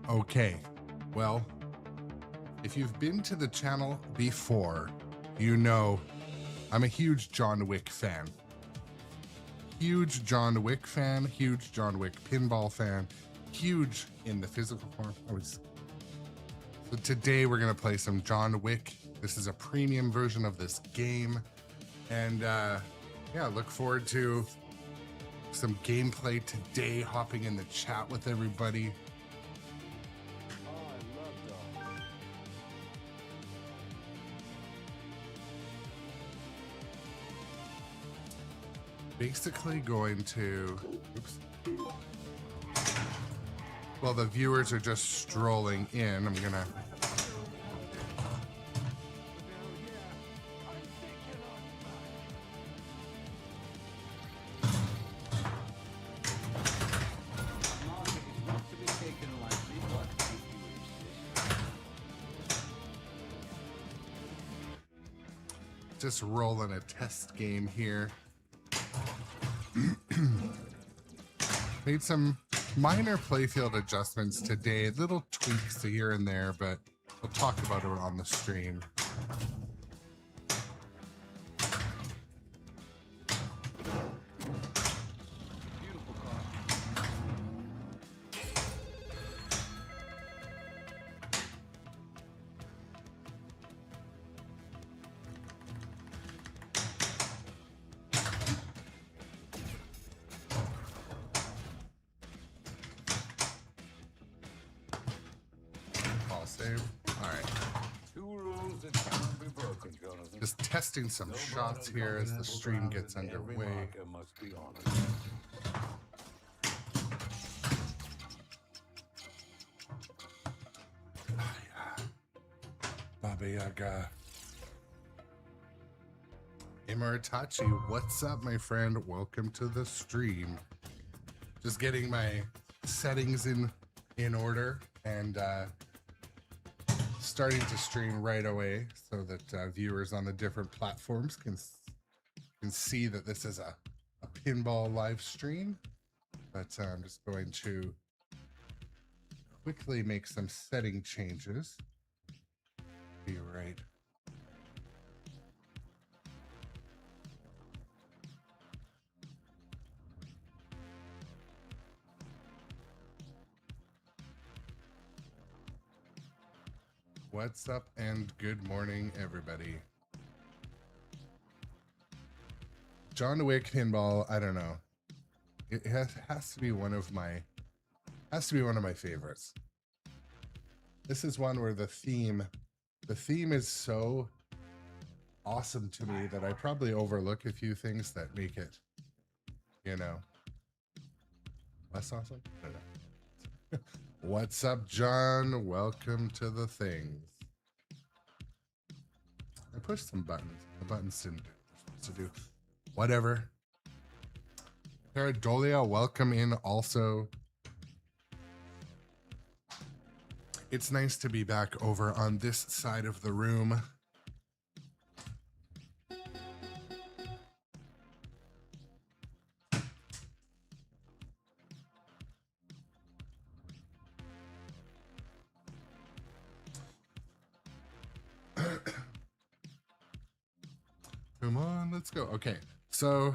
Okay, well, if you've been to the channel before, you know I'm a huge John Wick fan. Huge John Wick fan, huge John Wick Pinball fan, huge in the physical form. So today we're gonna play some John Wick. This is a premium version of this game. And yeah, look forward to some gameplay today, hopping in the chat with everybody. Basically going to, oops. Well, the viewers are just strolling in. I'm gonna. Just rolling a test game here. Made some minor playfield adjustments today, little tweaks here and there, but we'll talk about it on the stream. Just testing some shots here as the stream gets underway. Baba Yaga. Imaritachi, what's up, my friend? Welcome to the stream. Just getting my settings in order and starting to stream right away so that viewers on the different platforms can see that this is a pinball live stream. But I'm just going to quickly make some setting changes. Be right. What's up and good morning, everybody. John Wick Pinball, I don't know. It has to be one of my favorites. This is one where the theme is so awesome to me that I probably overlook a few things that make it, you know, less awesome. I don't know. What's up, John? Welcome to the things. I pushed some buttons. The buttons didn't do what they're supposed to do. Whatever. Paradolia, welcome in also. It's nice to be back over on this side of the room. Come on, let's go. Okay, so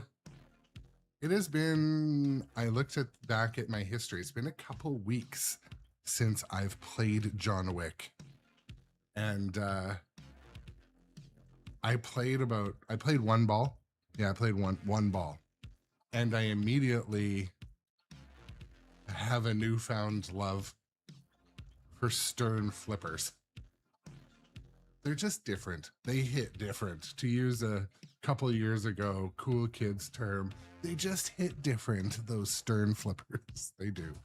it has been, I looked back at my history. It's been a couple weeks since I've played John Wick. And I played one ball. Yeah, I played one ball. And I immediately have a newfound love for stern flippers. They're just different. They hit different. To use a couple years ago cool kids term, they just hit different, those stern flippers. They do.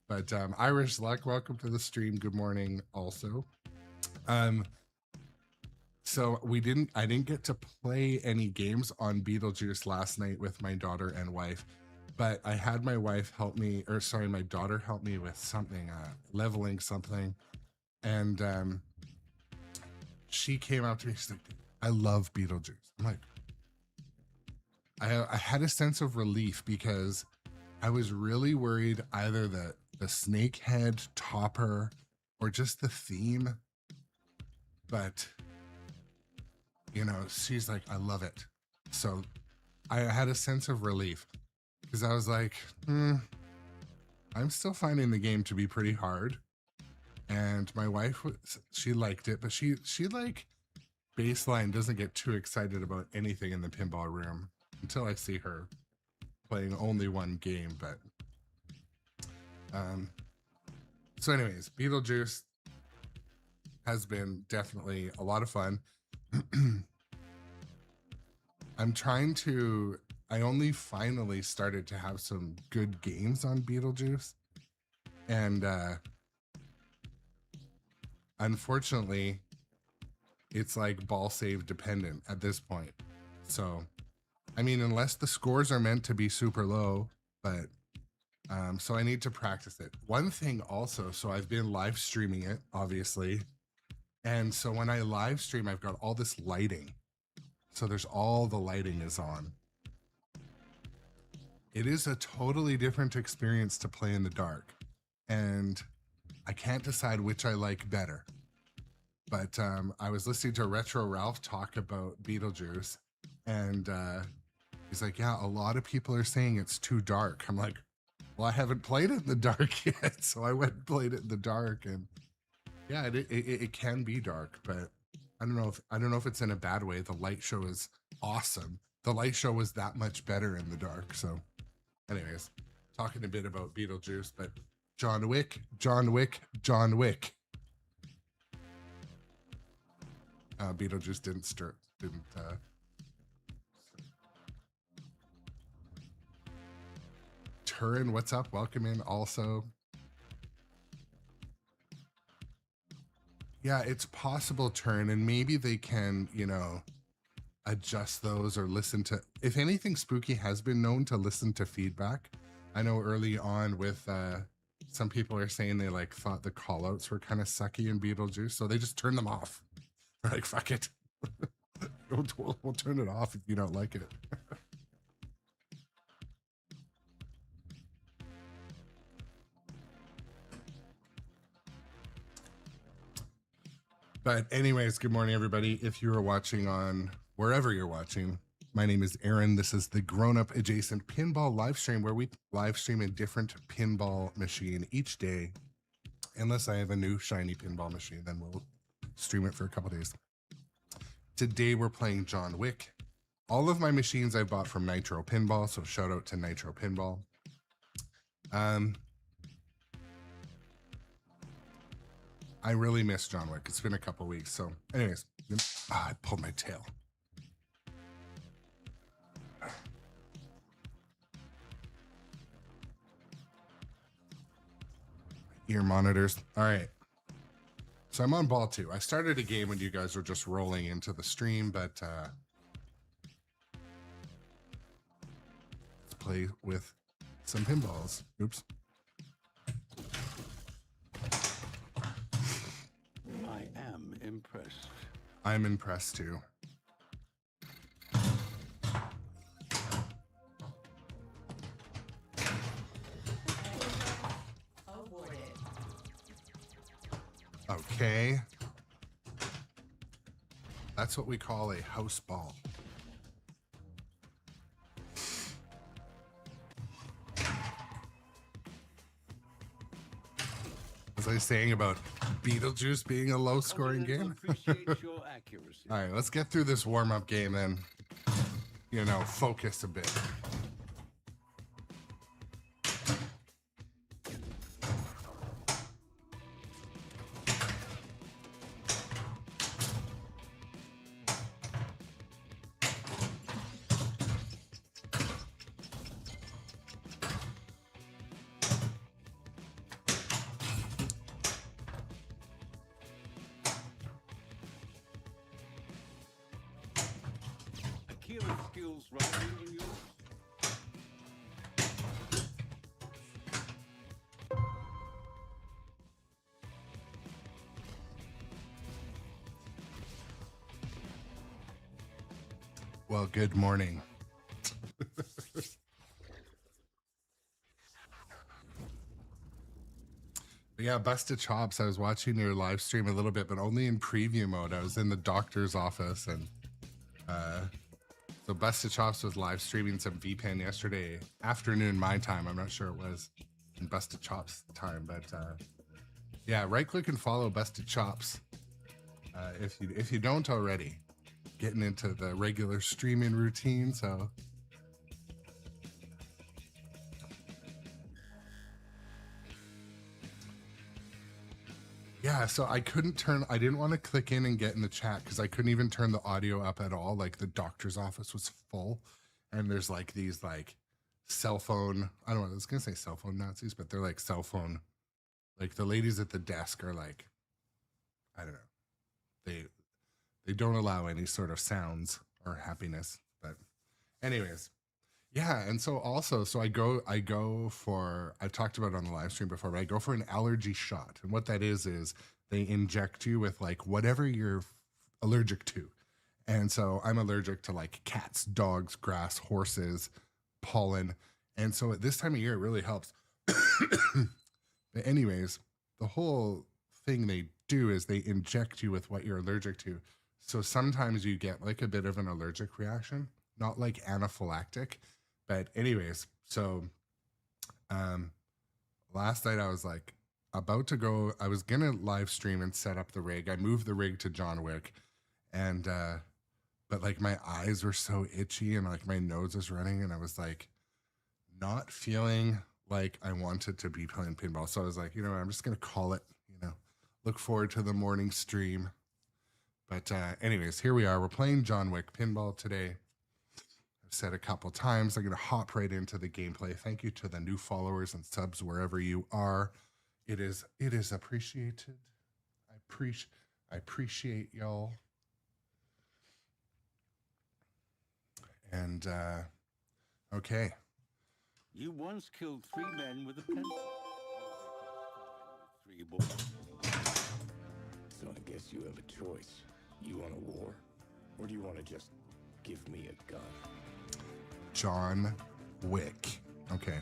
But Irish Luck, welcome to the stream. Good morning also. So I didn't get to play any games on Beetlejuice last night with my daughter and wife, but I had my wife help me, or sorry, my daughter help me with something, leveling something. And she came out to me, she's like, I love Beetlejuice. I'm like, I had a sense of relief because I was really worried either the snake head topper or just the theme. But, you know, she's like, I love it. So I had a sense of relief because I was like, I'm still finding the game to be pretty hard. And my wife, she liked it, but she like baseline doesn't get too excited about anything in the pinball room until I see her playing only one game. But so anyways, Beetlejuice has been definitely a lot of fun. I only finally started to have some good games on Beetlejuice, and unfortunately it's like ball save dependent at this point. So I mean, unless the scores are meant to be super low, but so I need to practice it. One thing also, so I've been live streaming it, obviously. And so when I live stream, I've got all this lighting. So there's all the lighting is on. It is a totally different experience to play in the dark. And I can't decide which I like better. But I was listening to Retro Ralph talk about Beetlejuice, and he's like, yeah, a lot of people are saying it's too dark. I'm like, well, I haven't played it in the dark yet. So I went and played it in the dark, and yeah, it can be dark, but I don't know if it's in a bad way. The light show is awesome. The light show was that much better in the dark. So anyways, talking a bit about Beetlejuice, but John Wick. Beetlejuice didn't. Turin, what's up? Welcome in also. Yeah, it's possible, Turin, and maybe they can, you know, adjust those or listen to, if anything, Spooky has been known to listen to feedback. I know early on with some people are saying they like thought the call outs were kind of sucky in Beetlejuice, so they just turn them off. They're like, fuck it. we'll turn it off if you don't like it. But anyways, good morning, everybody. If you are watching on wherever you're watching, my name is Aaron. This is the Grown Up Adjacent Pinball live stream, where we live stream a different pinball machine each day. Unless I have a new shiny pinball machine, then we'll stream it for a couple days. Today we're playing John Wick. All of my machines I bought from Nitro Pinball, so shout out to Nitro Pinball. I really miss John Wick. It's been a couple weeks. So anyways, I pulled my tail. Ear monitors. All right. So I'm on ball 2. I started a game when you guys were just rolling into the stream, but let's play with some pinballs. Oops. Impressed. I'm impressed too. Okay. That's what we call a house ball. Was I saying about Beetlejuice being a low-scoring game? Your accuracy. All right, let's get through this warm-up game and, you know, focus a bit. Skills rising in yours. Well, good morning. But yeah, Busted Chops. I was watching your live stream a little bit, but only in preview mode. I was in the doctor's office, and so Busted Chops was live streaming some VPN yesterday afternoon my time. I'm not sure it was in Busted Chops time, but yeah, right click and follow Busted Chops if you don't already. Getting into the regular streaming routine, so. Yeah, so I didn't want to click in and get in the chat because I couldn't even turn the audio up at all. Like the doctor's office was full, and there's like these like cell phone, I don't know, I was gonna say cell phone Nazis, but they're like cell phone, like the ladies at the desk are like, I don't know, they don't allow any sort of sounds or happiness. But anyways, yeah, and so also, so I go for, I've talked about it on the live stream before, but I go for an allergy shot. And what that is they inject you with like whatever you're allergic to. And so I'm allergic to like cats, dogs, grass, horses, pollen. And so at this time of year, it really helps. But anyways, the whole thing they do is they inject you with what you're allergic to. So sometimes you get like a bit of an allergic reaction, not like anaphylactic. But anyways, so last night I was like about to go, I was gonna live stream and set up the rig. I moved the rig to John Wick, and but like my eyes were so itchy and like my nose was running, and I was like not feeling like I wanted to be playing pinball. So I was like, you know what, I'm just gonna call it, you know, look forward to the morning stream. But anyways, here we are. We're playing John Wick Pinball today. I've said a couple times, I'm going to hop right into the gameplay. Thank you to the new followers and subs wherever you are. It is appreciated. I appreciate y'all. And okay. You once killed 3 men with a pencil. 3 bullets. So I guess you have a choice. You want a war? Or do you want to just give me a gun? John Wick. Okay.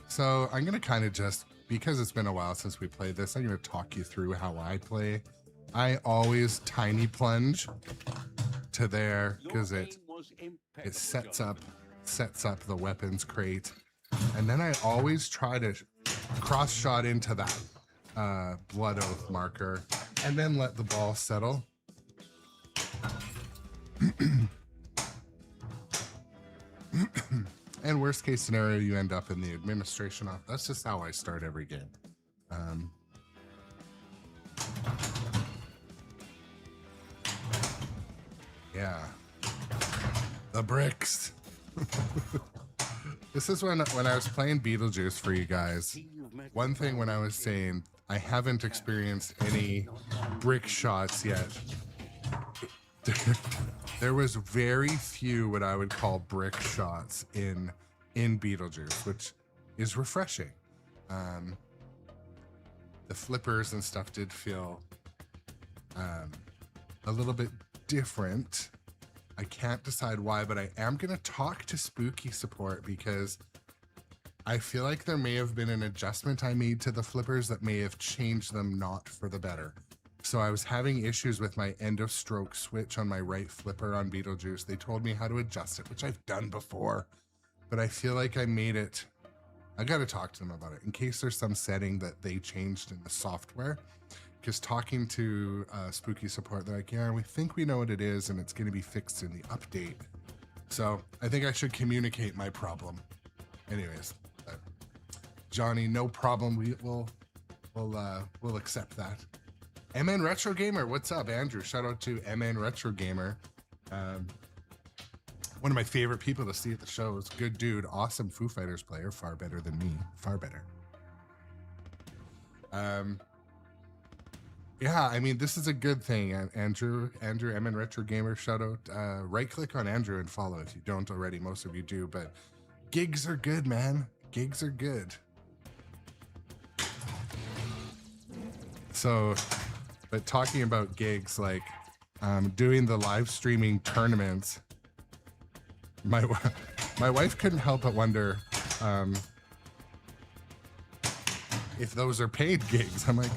So I'm going to kind of just, because it's been a while since we played this, I'm going to talk you through how I play. I always tiny plunge to there because it sets up the weapons crate. And then I always try to cross shot into that blood oath marker and then let the ball settle. And worst case scenario, you end up in the administration off. That's just how I start every game. Yeah, the bricks. This is when I was playing Beetlejuice for you guys. One thing when I was saying I haven't experienced any brick shots yet. There was very few what I would call brick shots in Beetlejuice, which is refreshing. The flippers and stuff did feel a little bit different. I can't decide why, but I am going to talk to Spooky support because I feel like there may have been an adjustment I made to the flippers that may have changed them not for the better. So I was having issues with my end of stroke switch on my right flipper on Beetlejuice. They told me how to adjust it, which I've done before, but I feel like I made it. I got to talk to them about it in case there's some setting that they changed in the software. Because talking to Spooky support, they're like, yeah, we think we know what it is and it's going to be fixed in the update. So I think I should communicate my problem. Anyways, Johnny, no problem. We'll accept that. MN Retro Gamer, what's up, Andrew? Shout out to MN Retro Gamer. One of my favorite people to see at the shows. Good dude, awesome Foo Fighters player, far better than me, far better. Yeah, I mean, this is a good thing. Andrew, MN Retro Gamer, shout out. Right click on Andrew and follow if you don't already. Most of you do, but gigs are good, man. Gigs are good. So, but talking about gigs, like doing the live streaming tournaments, my wife couldn't help but wonder, if those are paid gigs. I'm like,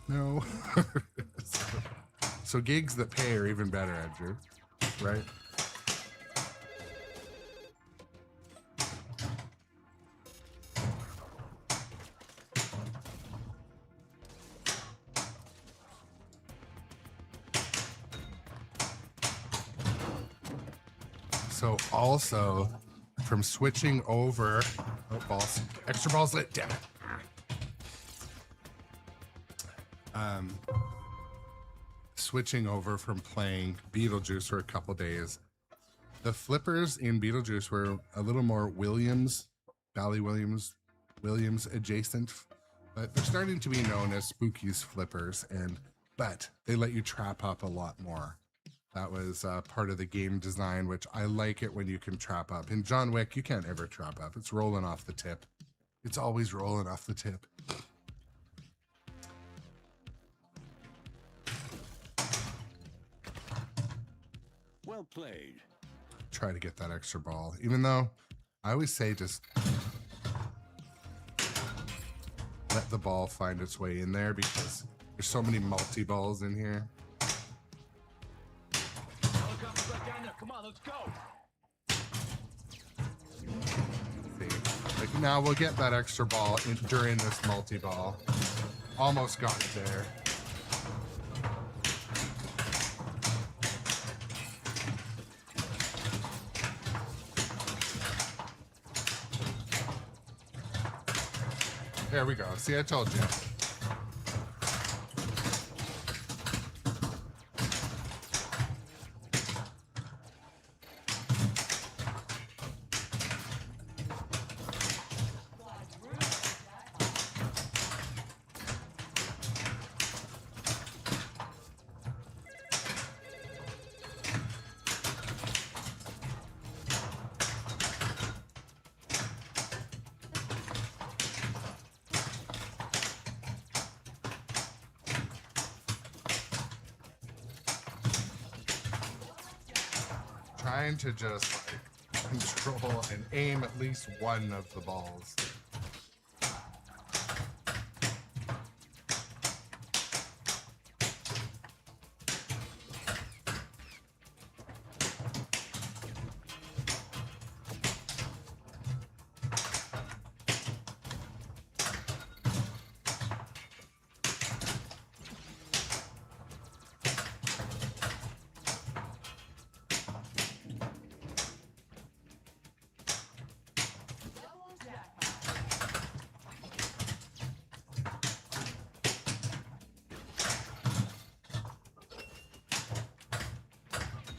no. So gigs that pay are even better, Andrew, right? So also from switching over, oh, balls, extra balls lit, damn it. Switching over from playing Beetlejuice for a couple days, the flippers in Beetlejuice were a little more Williams adjacent, but they're starting to be known as Spooky's flippers, but they let you trap up a lot more. That was part of the game design, which I like it when you can trap up. In John Wick, you can't ever trap up. It's rolling off the tip. It's always rolling off the tip. Well played. Try to get that extra ball, even though I always say just let the ball find its way in there because there's so many multi-balls in here. Come on, let's go. See, like now we'll get that extra ball during this multi-ball. Almost got it there. There we go. See, I told you. Trying to just like control and aim at least one of the balls.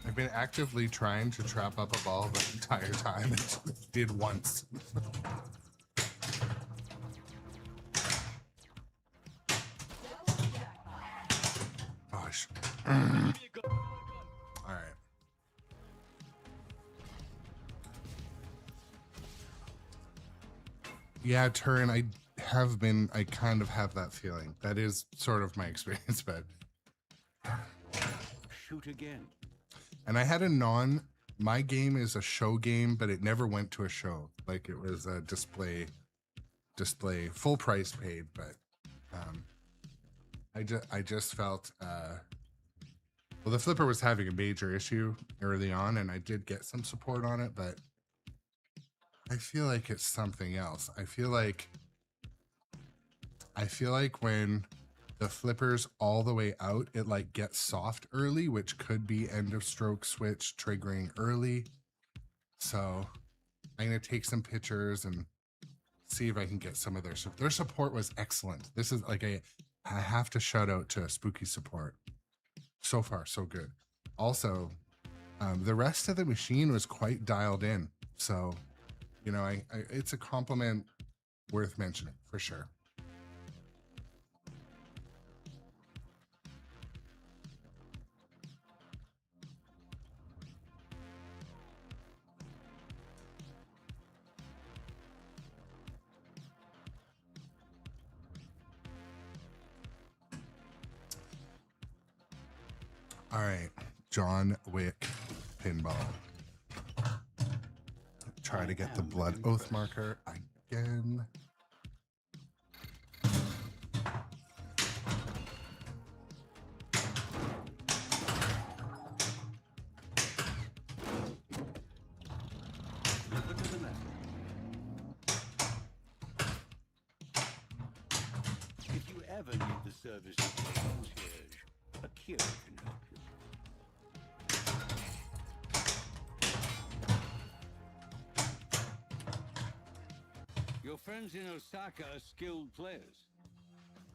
I've been actively trying to trap up a ball the entire time. It did once. Gosh. All right. Yeah, turn. I kind of have that feeling. That is sort of my experience, but. Shoot again. And I had my game is a show game, but it never went to a show. Like it was a display, full price paid, but I just felt, well, the flipper was having a major issue early on and I did get some support on it, but I feel like it's something else. I feel like when the flipper's all the way out, it like gets soft early, which could be end of stroke switch triggering early. So I'm gonna take some pictures and see if I can get some of their support was excellent. This is like I have to shout out to Spooky support. So far, so good. Also, the rest of the machine was quite dialed in. So, you know, it's a compliment worth mentioning for sure. All right, John Wick Pinball. Try to get the blood oath marker again. ever need the service of a concierge, a cure can help you. Your friends in Osaka are skilled players.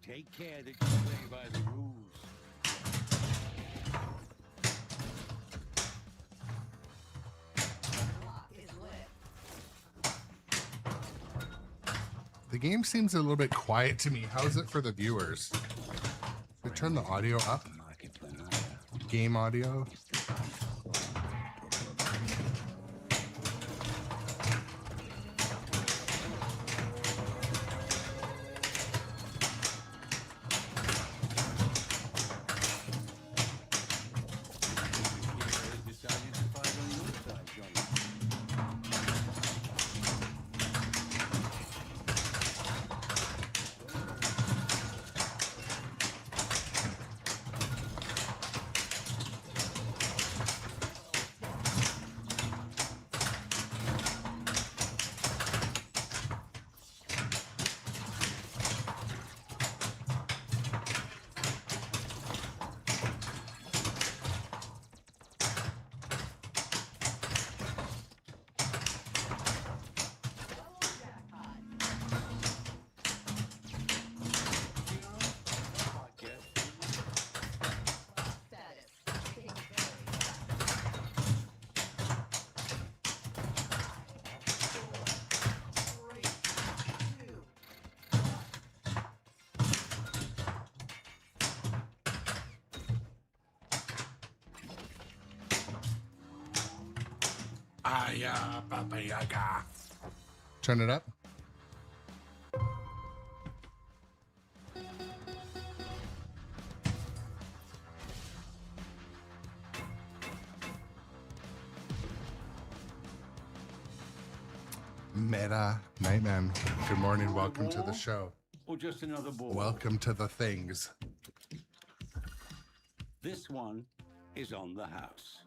Take care that you play by the rules. The game seems a little bit quiet to me. How is it for the viewers? Should we turn the audio up? Game audio. Baba Yaga. Turn it up. Meta Nightman. Good morning. Welcome to the show. Or just another ball? Welcome to the things. This one is on the house.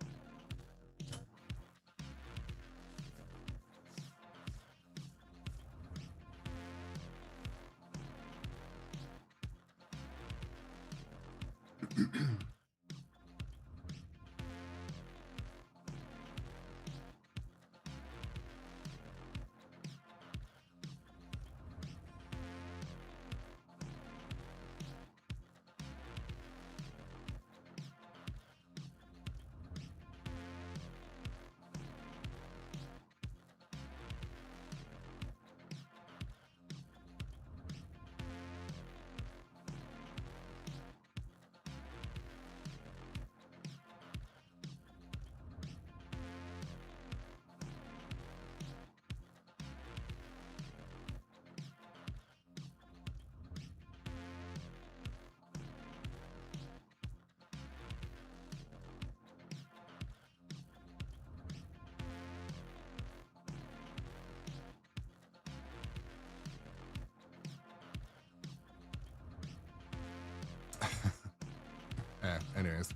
Anyways.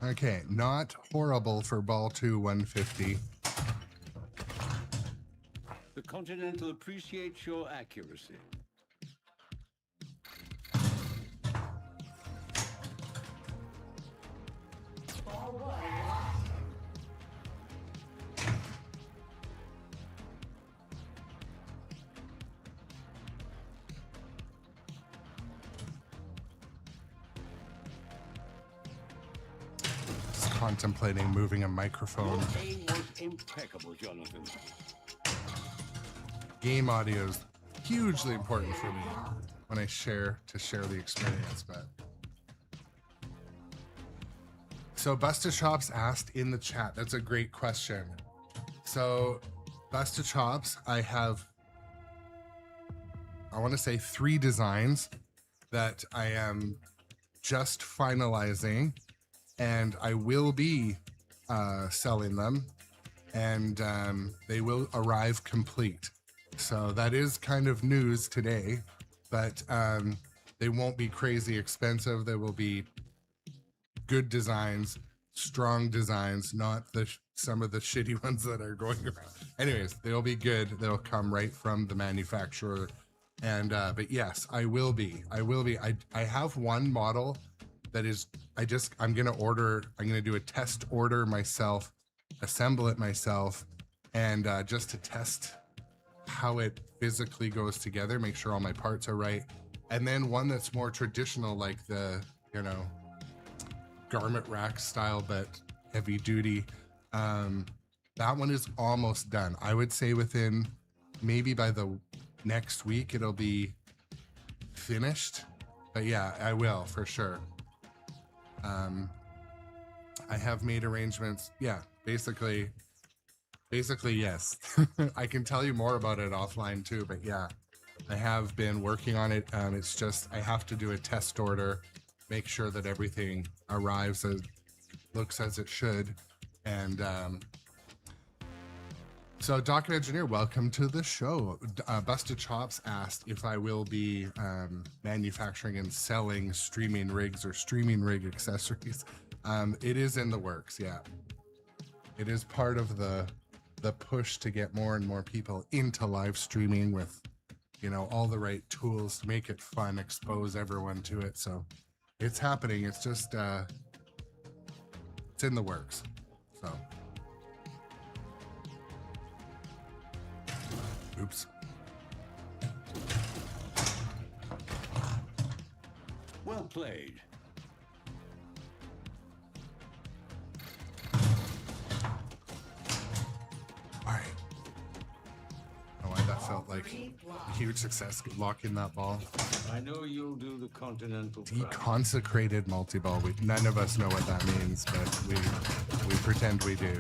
Okay, not horrible for ball 2 150. The Continental appreciates your accuracy. Contemplating moving a microphone. Your aim was impeccable, Jonathan. Game audio is hugely important for me when I share the experience. But so Busta Chops asked in the chat. That's a great question. So Busta Chops, I want to say 3 designs that I am just finalizing. And I will be selling them, and they will arrive complete. So that is kind of news today, but they won't be crazy expensive. They will be good designs, strong designs, not some of the shitty ones that are going around. Anyways, they'll be good. They'll come right from the manufacturer And but yes, I will be. I have one model that is I'm gonna do a test order myself, assemble it myself, and just to test how it physically goes together, make sure all my parts are right. And then one that's more traditional, like the, you know, garment rack style, but heavy duty. That one is almost done. I would say within, maybe by the next week, it'll be finished. But yeah, I will for sure. I have made arrangements. Yeah, basically yes. I can tell you more about it offline too, but yeah, I have been working on it. It's just, I have to do a test order, make sure that everything arrives as looks as it should. And so Docket Engineer, welcome to the show. Busted Chops asked if I will be manufacturing and selling streaming rigs or streaming rig accessories. It is in the works, yeah. It is part of the push to get more and more people into live streaming with, you know, all the right tools to make it fun, expose everyone to it. So it's happening. It's just, it's in the works. So. Oops. Well played. All right. Oh, why that felt like a huge success locking that ball. I know you'll do the continental proud. Deconsecrated multi-ball. None of us know what that means, but we pretend we do.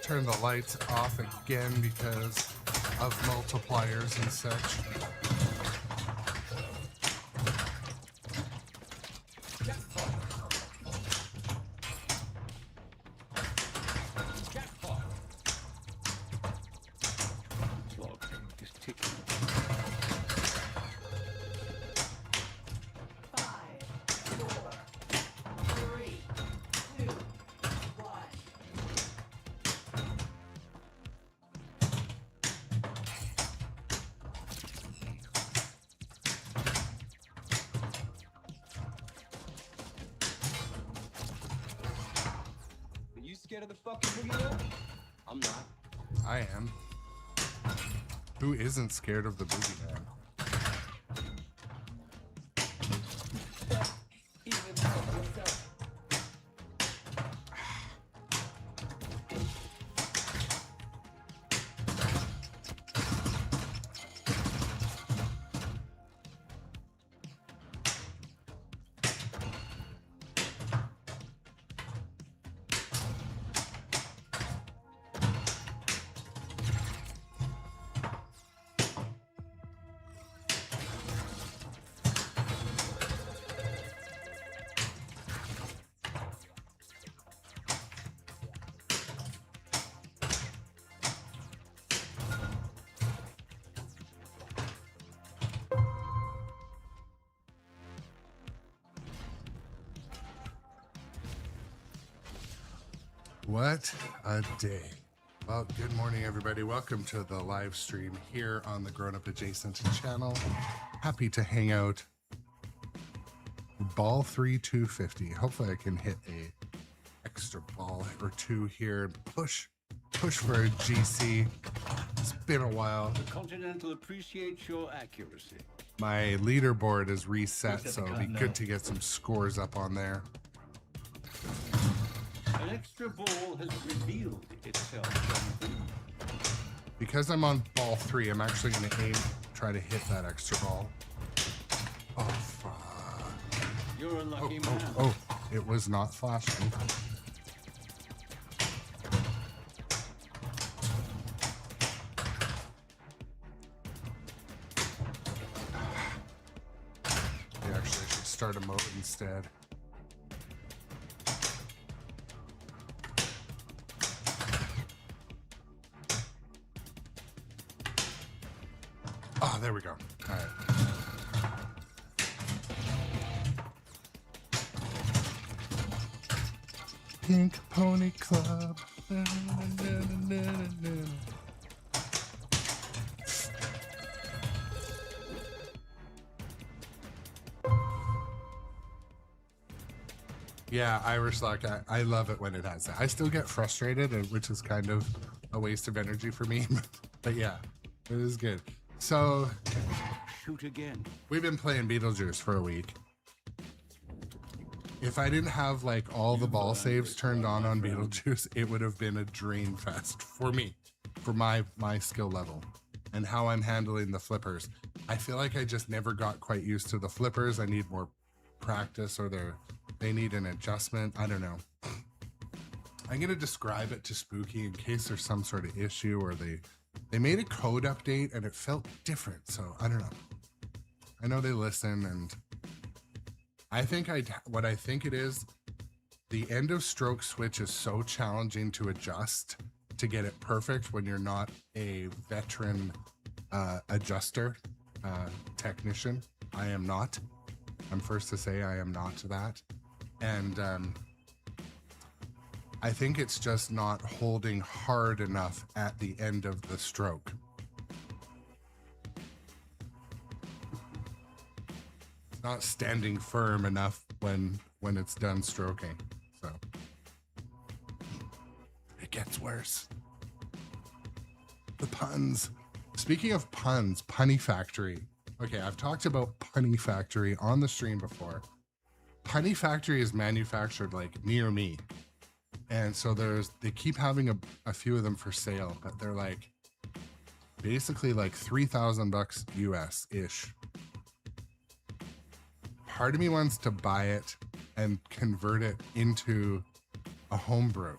Turn the lights off again because of multipliers and such. Clock is ticking. 5, 4, 3, 2, 1. Scared of the fucking boogeyman? I'm not. I am. Who isn't scared of the boogeyman? Even yourself. What a day. Well, good morning, everybody. Welcome to the live stream here on the Grown Up Adjacent channel. Happy to hang out. Ball 3250. Hopefully I can hit a extra ball or two here. Push for a GC. It's been a while. The Continental appreciates your accuracy. My leaderboard is reset, so it'll be good to get some scores up on there. An extra ball has revealed itself, Jonathan. Because I'm on ball 3, I'm actually going to try to hit that extra ball. Oh, fuck. You're a lucky man. Oh, it was not flashing. Yeah, actually, I should start a mode instead. Oh, there we go. All right. Pink Pony Club. Na, na, na, na, na. Yeah, Irish Lock. I love it when it has that. I still get frustrated, which is kind of a waste of energy for me. But yeah, it is good. So, Shoot again. we've been playing Beetlejuice for a week. If I didn't have like all the ball saves turned on Beetlejuice, it would have been a drain fest for me, for my skill level and how I'm handling the flippers. I feel like I just never got quite used to the flippers. I need more practice, or they need an adjustment. I don't know. I'm gonna describe it to Spooky in case there's some sort of issue, or they made a code update and it felt different. So I don't know. I know they listen, and I think what I think it is, the end of stroke switch is so challenging to adjust to get it perfect when you're not a veteran adjuster, technician. I am not. I'm first to say I am not that. And I think it's just not holding hard enough at the end of the stroke. It's not standing firm enough when it's done stroking. So it gets worse. The puns. Speaking of puns, Punny Factory. Okay, I've talked about Punny Factory on the stream before. Punny Factory is manufactured like near me. And so they keep having a few of them for sale, but they're like basically like $3,000 US-ish. Part of me wants to buy it and convert it into a homebrew,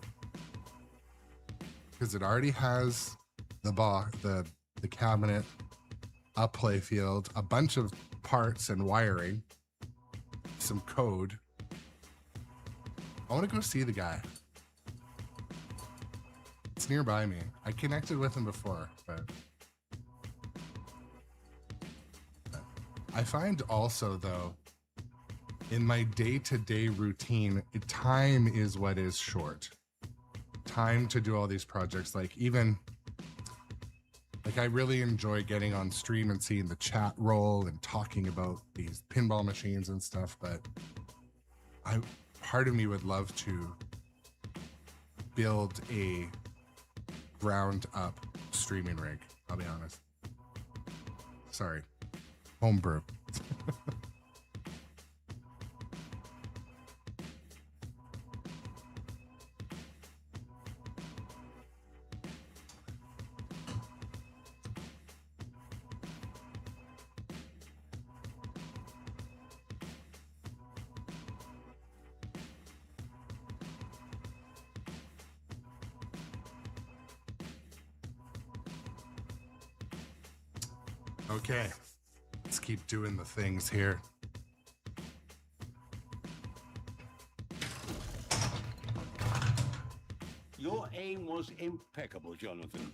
because it already has the box, the cabinet, a play field, a bunch of parts and wiring, some code. I want to go see the guy. It's nearby me. I connected with him before, but I find also, though, in my day-to-day routine, time is what is short. Time to do all these projects. Like I really enjoy getting on stream and seeing the chat roll and talking about these pinball machines and stuff, but part of me would love to build a ground up streaming rig. I'll be honest. Sorry. Homebrew. Okay, let's keep doing the things here. Your aim was impeccable, Jonathan.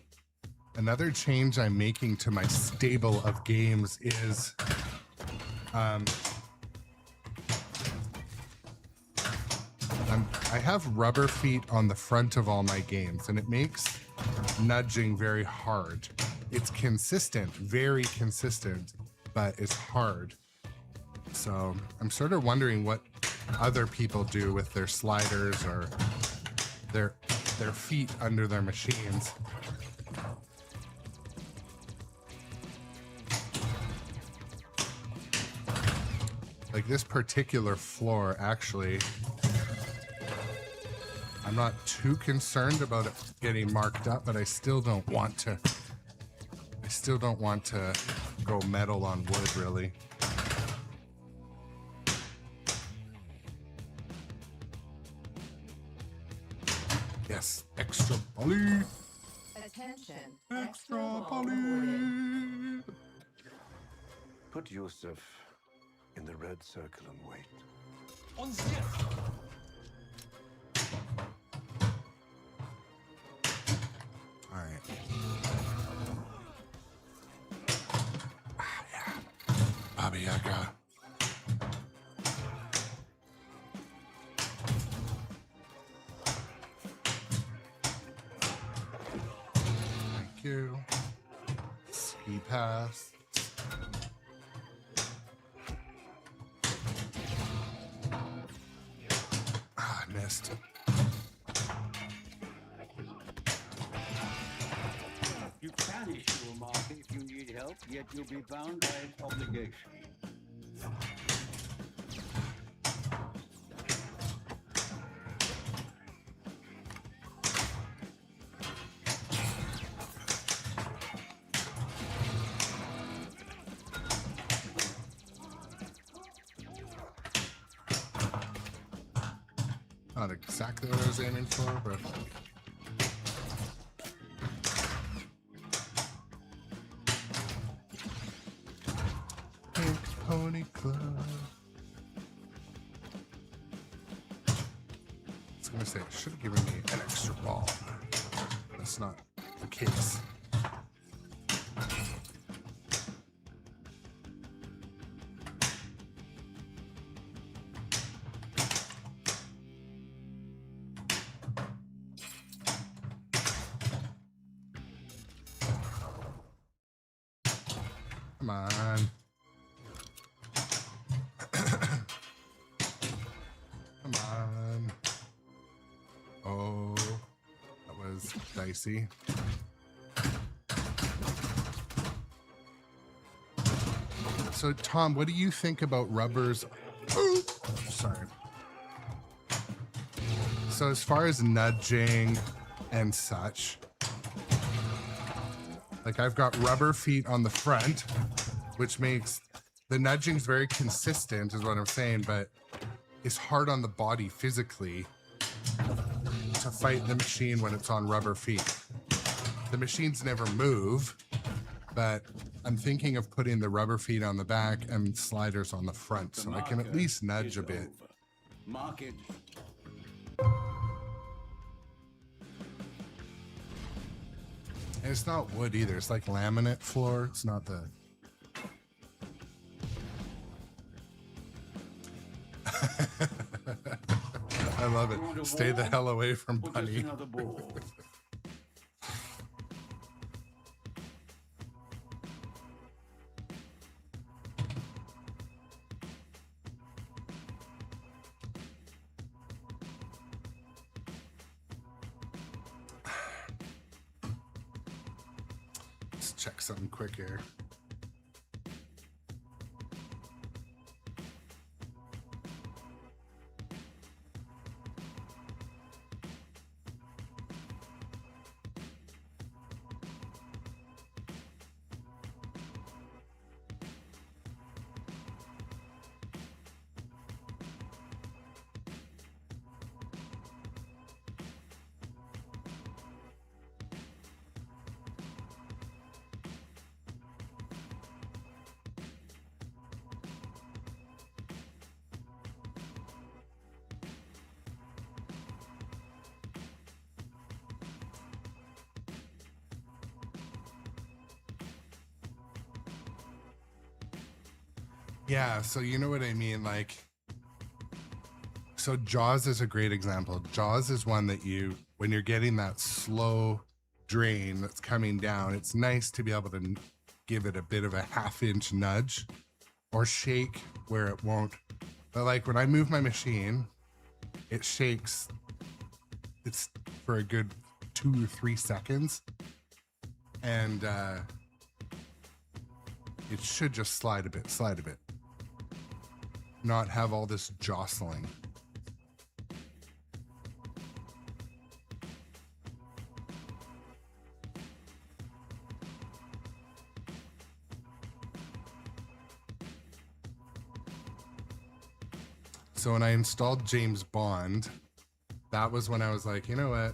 Another change I'm making to my stable of games is I have rubber feet on the front of all my games, and it makes nudging very hard. It's consistent, very consistent, but it's hard. So I'm sort of wondering what other people do with their sliders or their feet under their machines. Like this particular floor actually I'm not too concerned about it getting marked up, but I still don't want to. I still don't want to go metal on wood, really. Yes, extra poly. Attention. Extra ball poly. awarded. Put yourself in the red circle and wait. On zero. All right. Yeah. Baba Yaga. Thank you. Ski pass. Ah, I missed. You can issue a market if you need help, yet you'll be bound by its obligation. Not exactly what I was aiming for, but Pink Pony Club. I was gonna say it should have given me an extra ball. That's not the case. Come on. Come on. Oh, that was dicey. So, Tom, what do you think about rubbers? Oh, sorry. So, as far as nudging and such, like I've got rubber feet on the front, which makes the nudging's very consistent, is what I'm saying, but it's hard on the body physically to fight the machine when it's on rubber feet. The machines never move, but I'm thinking of putting the rubber feet on the back and sliders on the front, so I can at least nudge a bit. Market. And it's not wood either. It's like laminate floor. It's not the... I love it. Stay the hell away from Or just Bunny. another ball. Let's check something quick here. Yeah, so you know what I mean? Like, so Jaws is a great example. Jaws is one that you, when you're getting that slow drain that's coming down, it's nice to be able to give it a bit of a half-inch nudge or shake where it won't. But like when I move my machine, it shakes. It's for a good 2 or 3 seconds. And it should just slide a bit. Not have all this jostling. So when I installed James Bond, that was when I was like, you know what?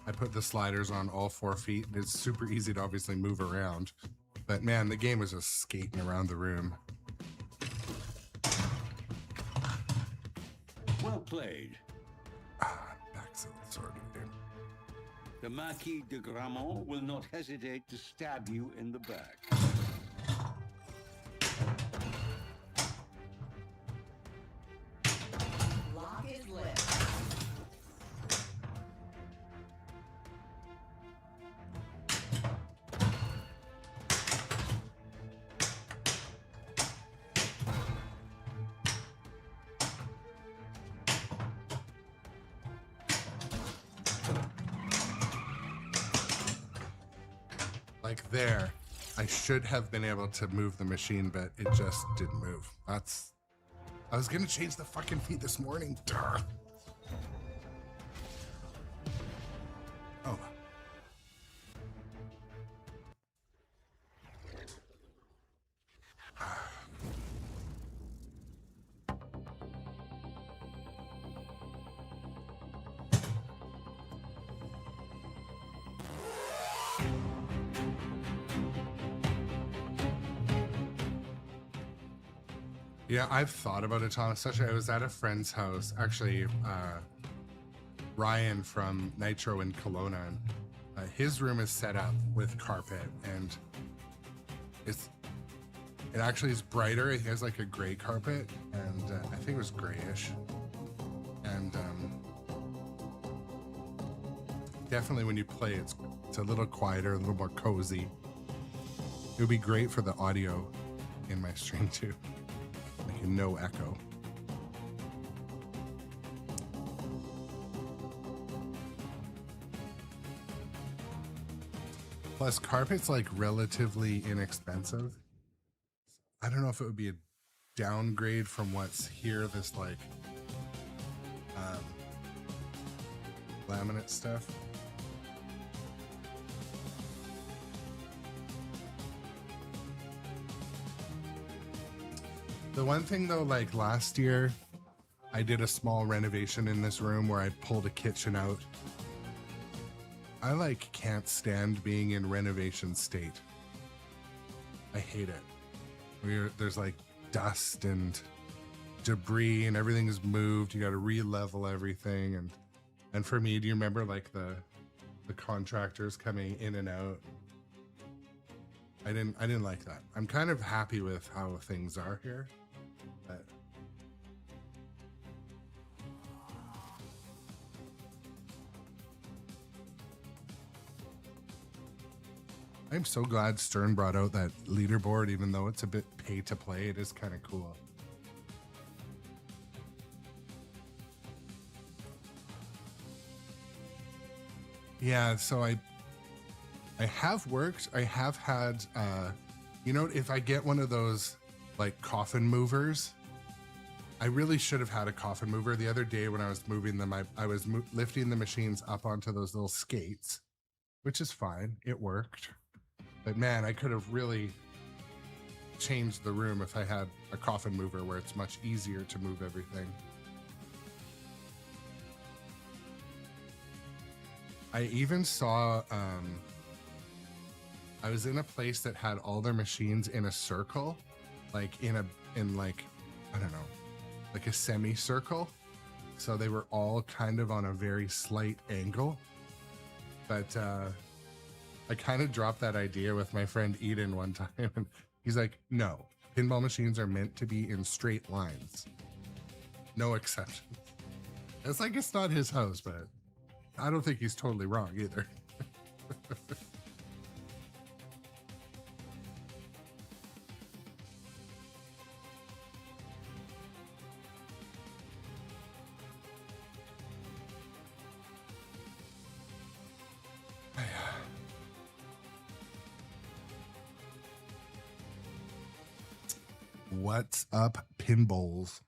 I put the sliders on all 4 feet. It's super easy to obviously move around. But man, the game was just skating around the room. Well played. Back's sort of dude. The Marquis de Gramont will not hesitate to stab you in the back. Lock is lit. Like there, I should have been able to move the machine, but it just didn't move. That's... I was gonna change the fucking feet this morning. Duh. Oh. Yeah, I've thought about it, Tom. Especially, I was at a friend's house, actually, Ryan from Nitro in Kelowna. And, his room is set up with carpet, and it actually is brighter. It has like a gray carpet, and I think it was grayish. And definitely when you play, it's a little quieter, a little more cozy. It would be great for the audio in my stream too. No echo. Plus, carpet's like relatively inexpensive. I don't know if it would be a downgrade from what's here, this like laminate stuff. The one thing though, like last year, I did a small renovation in this room where I pulled a kitchen out. I like can't stand being in renovation state. I hate it. There's like dust and debris and everything is moved. You got to re-level everything. And for me, do you remember like the contractors coming in and out? I didn't like that. I'm kind of happy with how things are here. But I'm so glad Stern brought out that leaderboard, even though it's a bit pay to play. It is kind of cool. Yeah, so I have worked. I have had, you know, if I get one of those like coffin movers, I really should have had a coffin mover. The other day when I was moving them, I was lifting the machines up onto those little skates, which is fine. It worked. But man, I could have really changed the room if I had a coffin mover where it's much easier to move everything. I even saw, I was in a place that had all their machines in a circle, like in like, I don't know, like a semicircle. So they were all kind of on a very slight angle. But I kind of dropped that idea with my friend Eden one time. And he's like, no, pinball machines are meant to be in straight lines. No exceptions. It's like, it's not his house, but I don't think he's totally wrong either. What's up, pinballs?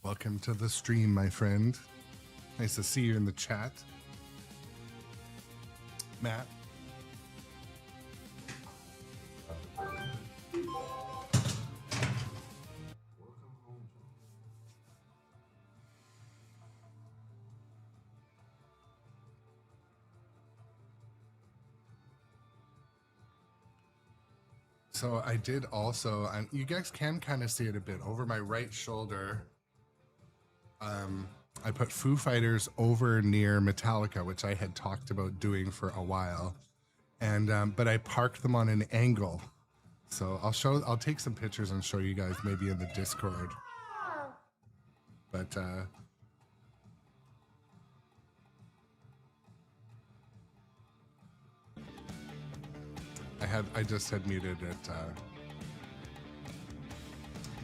Welcome to the stream, my friend. Nice to see you in the chat. Matt. So I did also, and you guys can kind of see it a bit over my right shoulder. I put Foo Fighters over near Metallica, which I had talked about doing for a while, and but I parked them on an angle. So I'll take some pictures and show you guys maybe in the Discord. But I just had muted it.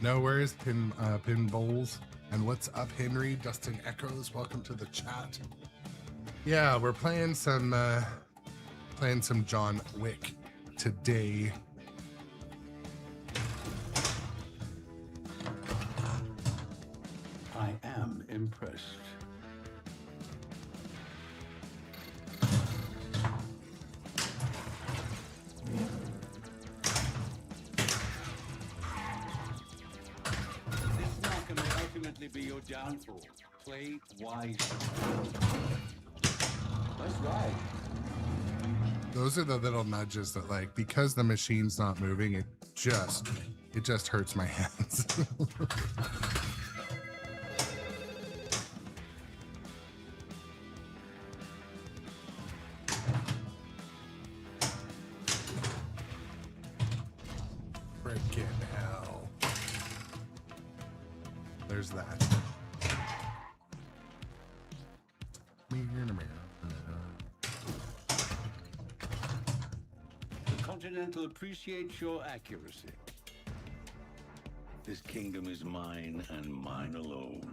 No, where is Pinballs? And what's up, Henry? Dustin Echoes, welcome to the chat. Yeah, we're playing some John Wick today. I am impressed. This marker may ultimately be your downfall. Play wisely. That's right. Those are the little nudges that, like, because the machine's not moving, it just hurts my hands. Freaking hell. There's that. The Continental appreciates your accuracy. This kingdom is mine and mine alone.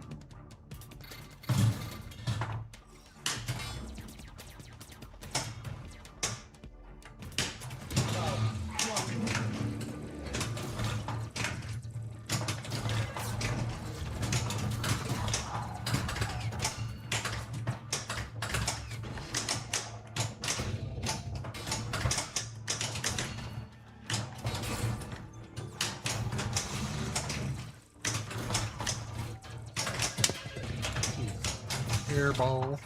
Airball.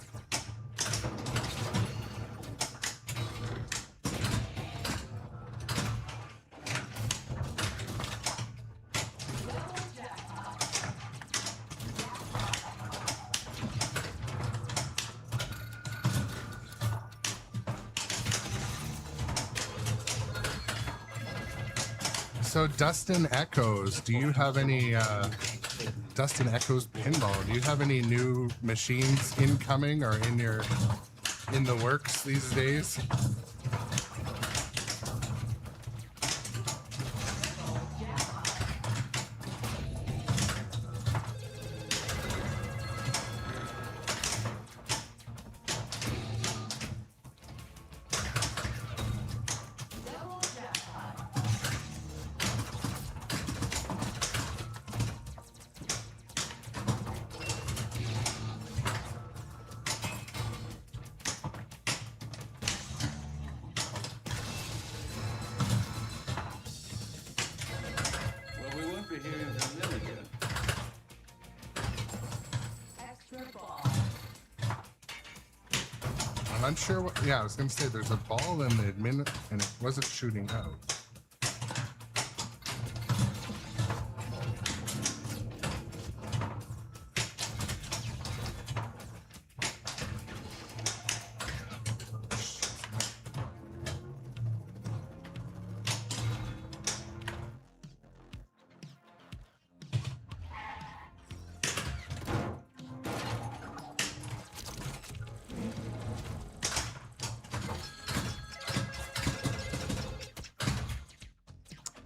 So Dustin Echoes, do you have any Dustin Echoes Pinball, do you have any new machines incoming or in the works these days? I'm unsure what, yeah, I was gonna say there's a ball in the admin and it wasn't shooting out.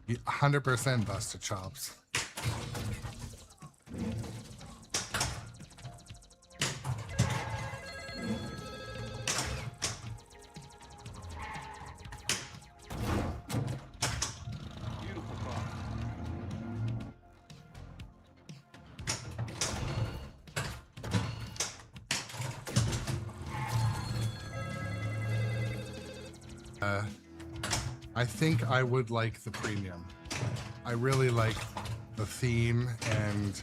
You 100% busted chops. I think I would like the premium. I really like the theme and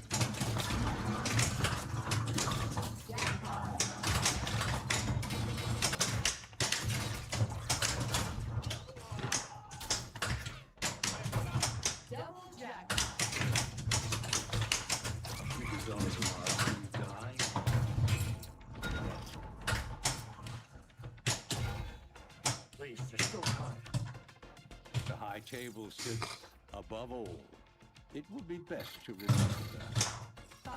My table sits above all. It would be best to remember that. 5,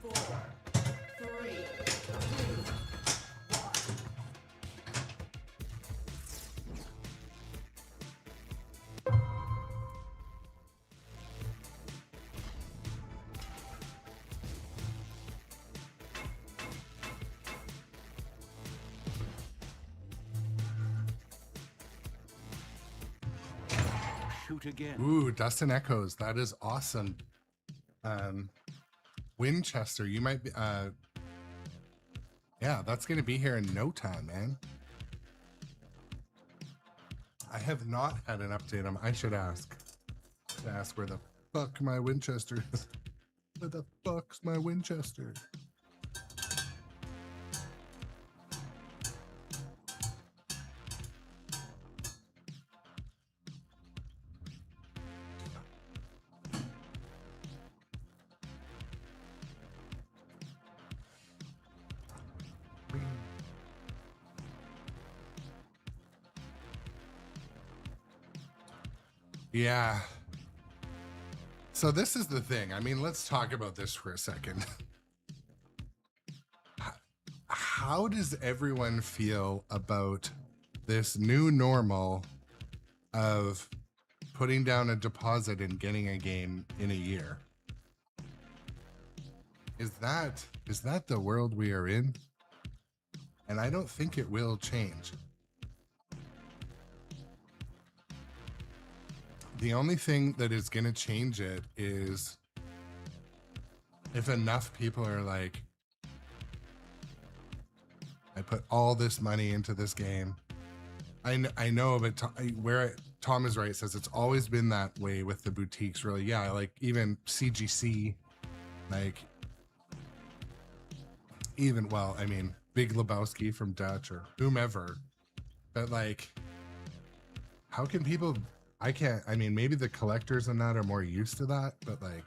4, 3, 2, 1. Shoot again. Ooh, Dustin Echoes. That is awesome. Winchester, you might be, yeah, that's going to be here in no time, man. I have not had an update on, I should ask. Where the fuck my Winchester is. Where the fuck's my Winchester? Yeah. So this is the thing. I mean, let's talk about this for a second. How does everyone feel about this new normal of putting down a deposit and getting a game in a year? Is that the world we are in? And I don't think it will change. The only thing that is going to change it is if enough people are like, I put all this money into this game. I know, but Tom is right, says it's always been that way with the boutiques, really. Yeah, like even CGC, like even, well, I mean, Big Lebowski from Dutch or whomever. But like, how can people... I can't, I mean, maybe the collectors and that are more used to that, but like,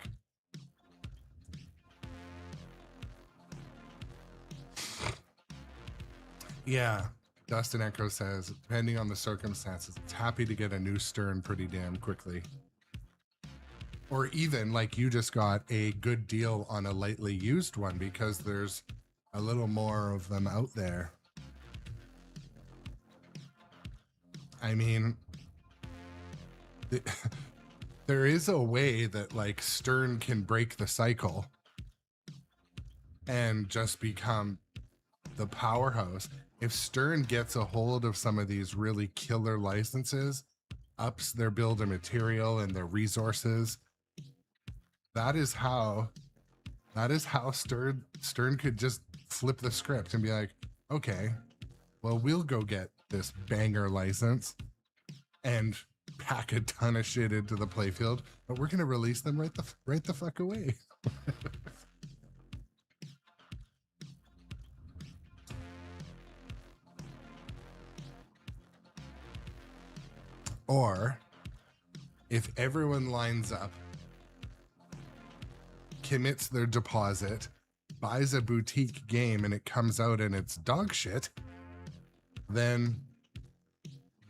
yeah, Dustin Echo says, depending on the circumstances, it's happy to get a new Stern pretty damn quickly. Or even like you just got a good deal on a lightly used one because there's a little more of them out there. I mean, there is a way that like Stern can break the cycle and just become the powerhouse. If Stern gets a hold of some of these really killer licenses, ups their build of material and their resources, that is how Stern could just flip the script and be like, okay, well, we'll go get this banger license and pack a ton of shit into the playfield, but we're gonna release them right the fuck away. Or if everyone lines up, commits their deposit, buys a boutique game, and it comes out and it's dog shit, then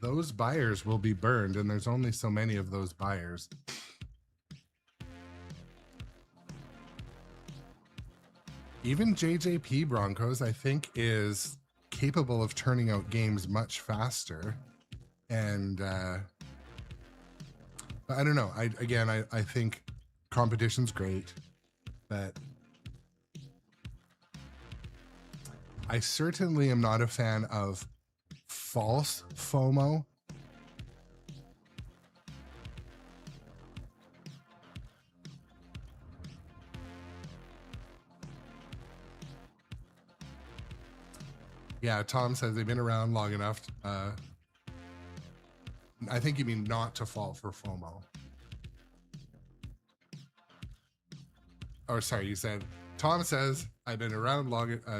those buyers will be burned, and there's only so many of those buyers. Even JJP Broncos, I think, is capable of turning out games much faster. And I don't know. I think competition's great, but I certainly am not a fan of false FOMO. Yeah, Tom says they've been around long enough. I think you mean not to fall for FOMO. Or sorry, you said, Tom says, I've been around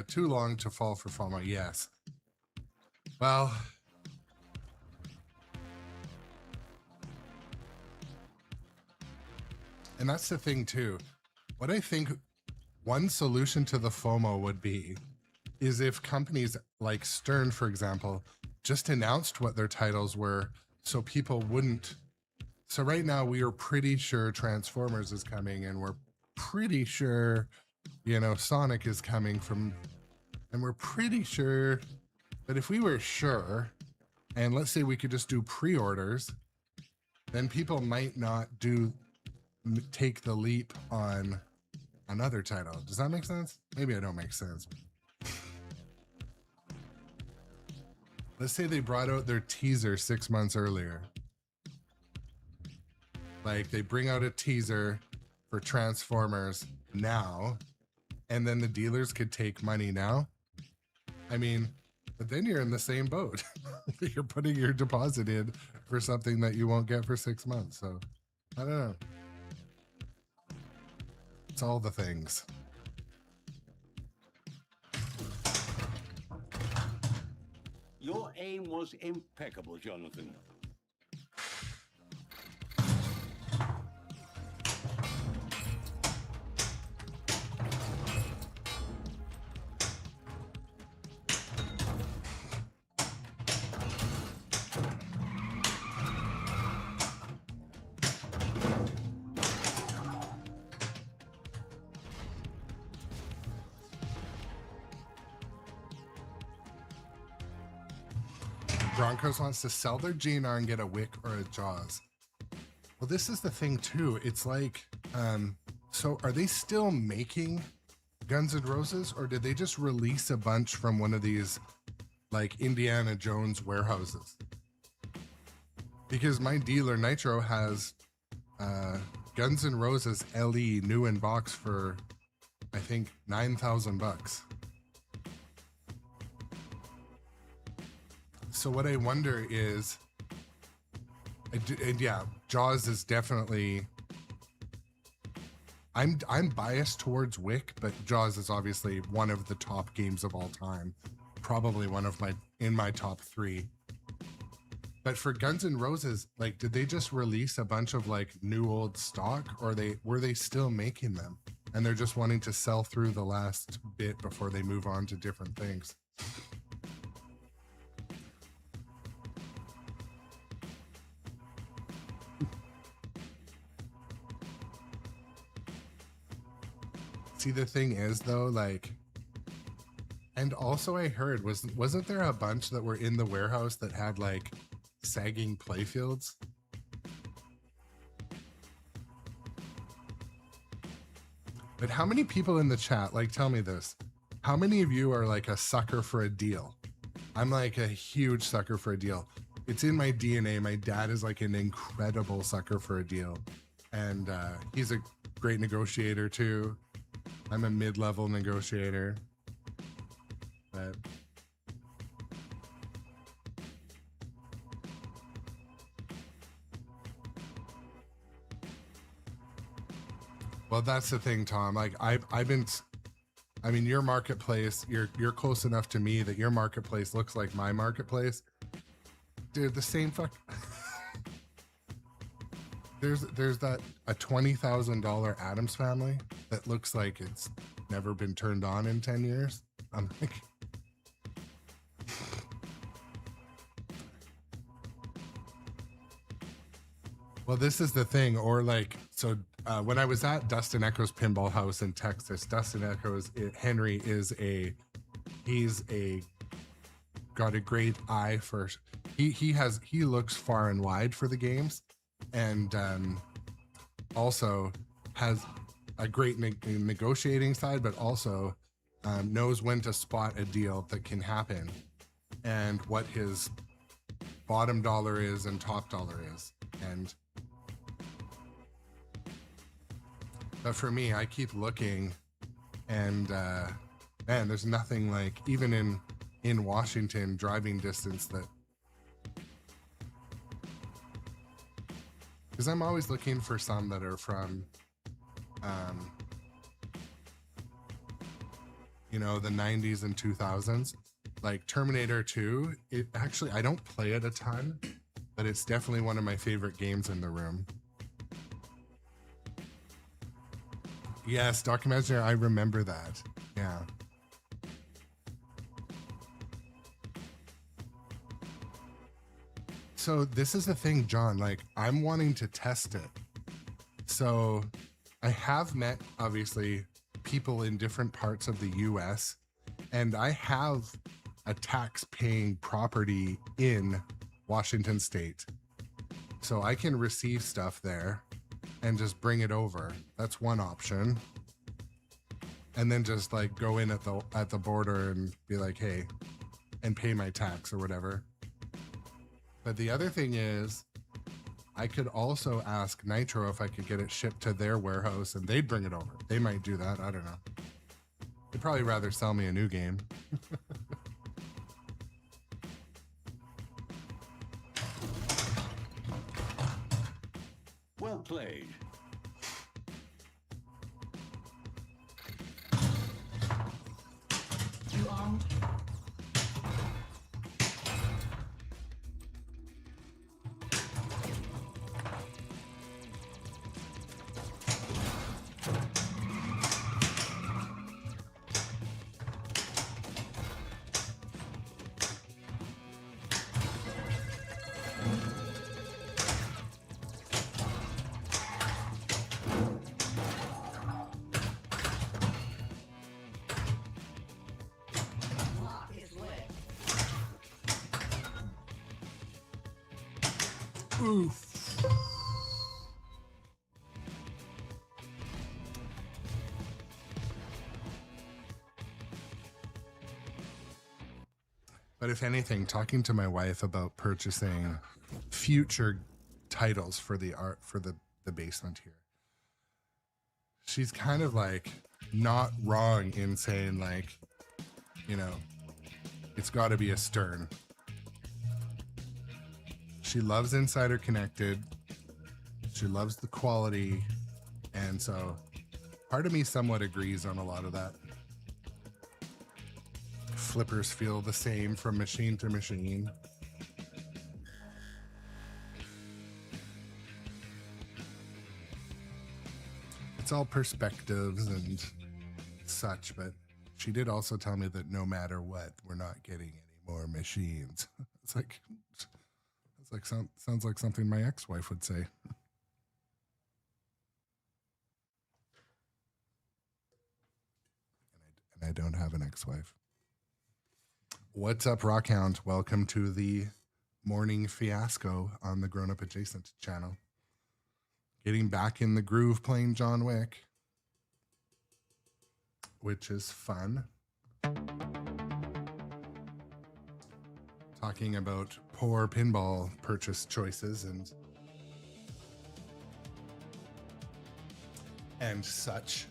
too long to fall for FOMO. Yes. Well, and that's the thing too. What I think one solution to the FOMO would be is if companies like Stern, for example, just announced what their titles were so people wouldn't. So right now we are pretty sure Transformers is coming, and we're pretty sure, you know, Sonic is coming from, and we're pretty sure. But if we were sure, and let's say we could just do pre-orders, then people might not take the leap on another title. Does that make sense? Maybe I don't make sense. Let's say they brought out their teaser 6 months earlier. Like they bring out a teaser for Transformers now, and then the dealers could take money now. I mean, but then you're in the same boat. You're putting your deposit in for something that you won't get for 6 months. So I don't know. It's all the things. Your aim was impeccable, Jonathan. Broncos wants to sell their GNR and get a Wick or a Jaws. Well, this is the thing too. It's like, so are they still making Guns N' Roses, or did they just release a bunch from one of these like Indiana Jones warehouses? Because my dealer Nitro has Guns N' Roses LE new in box for I think $9,000. So what I wonder is, and yeah, Jaws is definitely. I'm biased towards Wick, but Jaws is obviously one of the top games of all time, probably one of my top 3. But for Guns N' Roses, like, did they just release a bunch of like new old stock, or were they still making them, and they're just wanting to sell through the last bit before they move on to different things? See, the thing is though, like, and also I heard, wasn't there a bunch that were in the warehouse that had like sagging playfields? But how many people in the chat, like, tell me this, how many of you are like a sucker for a deal? I'm like a huge sucker for a deal. It's in my DNA. My dad is like an incredible sucker for a deal, and he's a great negotiator too. I'm a mid-level negotiator, but well, that's the thing, Tom. Like I mean, your marketplace, you're close enough to me that your marketplace looks like my marketplace, dude. The same fuck. There's that a $20,000 Addams Family that looks like it's never been turned on in 10 years. I'm like, well, this is the thing. Or like, so when I was at Dustin Echo's Pinball House in Texas, Dustin Echo's Henry is got a great eye for, he looks far and wide for the games. And also has a great negotiating side, but also knows when to spot a deal that can happen and what his bottom dollar is and top dollar is. And but for me, I keep looking, and man, there's nothing like, even in Washington, driving distance, that, because I'm always looking for some that are from, you know, the 90s and 2000s, like Terminator 2. It actually, I don't play it a ton, but it's definitely one of my favorite games in the room. Yes, documentary, I remember that. Yeah. So this is the thing, John, like I'm wanting to test it. So I have met obviously people in different parts of the US, and I have a tax paying property in Washington State. So I can receive stuff there and just bring it over. That's one option. And then just like go in at the border and be like, hey, and pay my tax or whatever. But the other thing is, I could also ask Nitro if I could get it shipped to their warehouse and they'd bring it over. They might do that. I don't know. They'd probably rather sell me a new game. Well played. You armed? Lock is lit. Oof. But if anything, talking to my wife about purchasing future titles for the basement here, she's kind of like not wrong in saying like, you know, it's got to be a Stern. She loves Insider Connected. She loves the quality. And so part of me somewhat agrees on a lot of that. Flippers feel the same from machine to machine. It's all perspectives and such, but she did also tell me that no matter what, we're not getting any more machines. Sounds like something my ex-wife would say. And I don't have an ex-wife. What's up, Rockhound? Welcome to the morning fiasco on the Grown Up Adjacent channel. Getting back in the groove playing John Wick, which is fun. Talking about poor pinball purchase choices and such.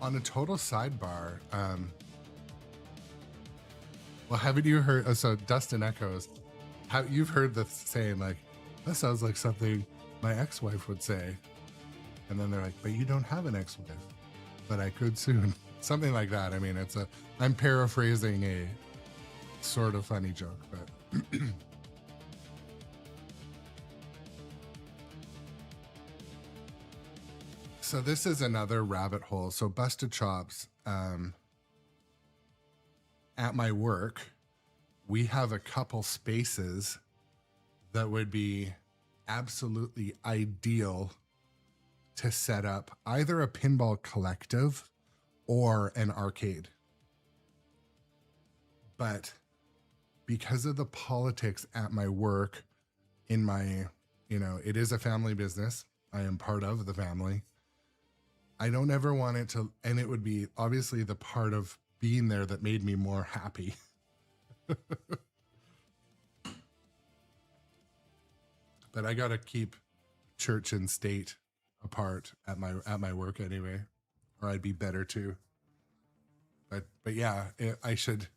On a total sidebar, well, haven't you heard? So Dustin Echoes, you've heard the saying like, that sounds like something my ex-wife would say, and then they're like, but you don't have an ex-wife, but I could soon. Something like that. I mean, I'm paraphrasing a sort of funny joke, but so this is another rabbit hole. So Busted Chops, at my work, we have a couple spaces that would be absolutely ideal to set up either a pinball collective or an arcade. But because of the politics at my work, in my, it is a family business. I am part of the family. I don't ever want it to, and it would be obviously the part of being there that made me more happy. But I got to keep church and state apart at my work anyway, or I'd be better too. But yeah, I should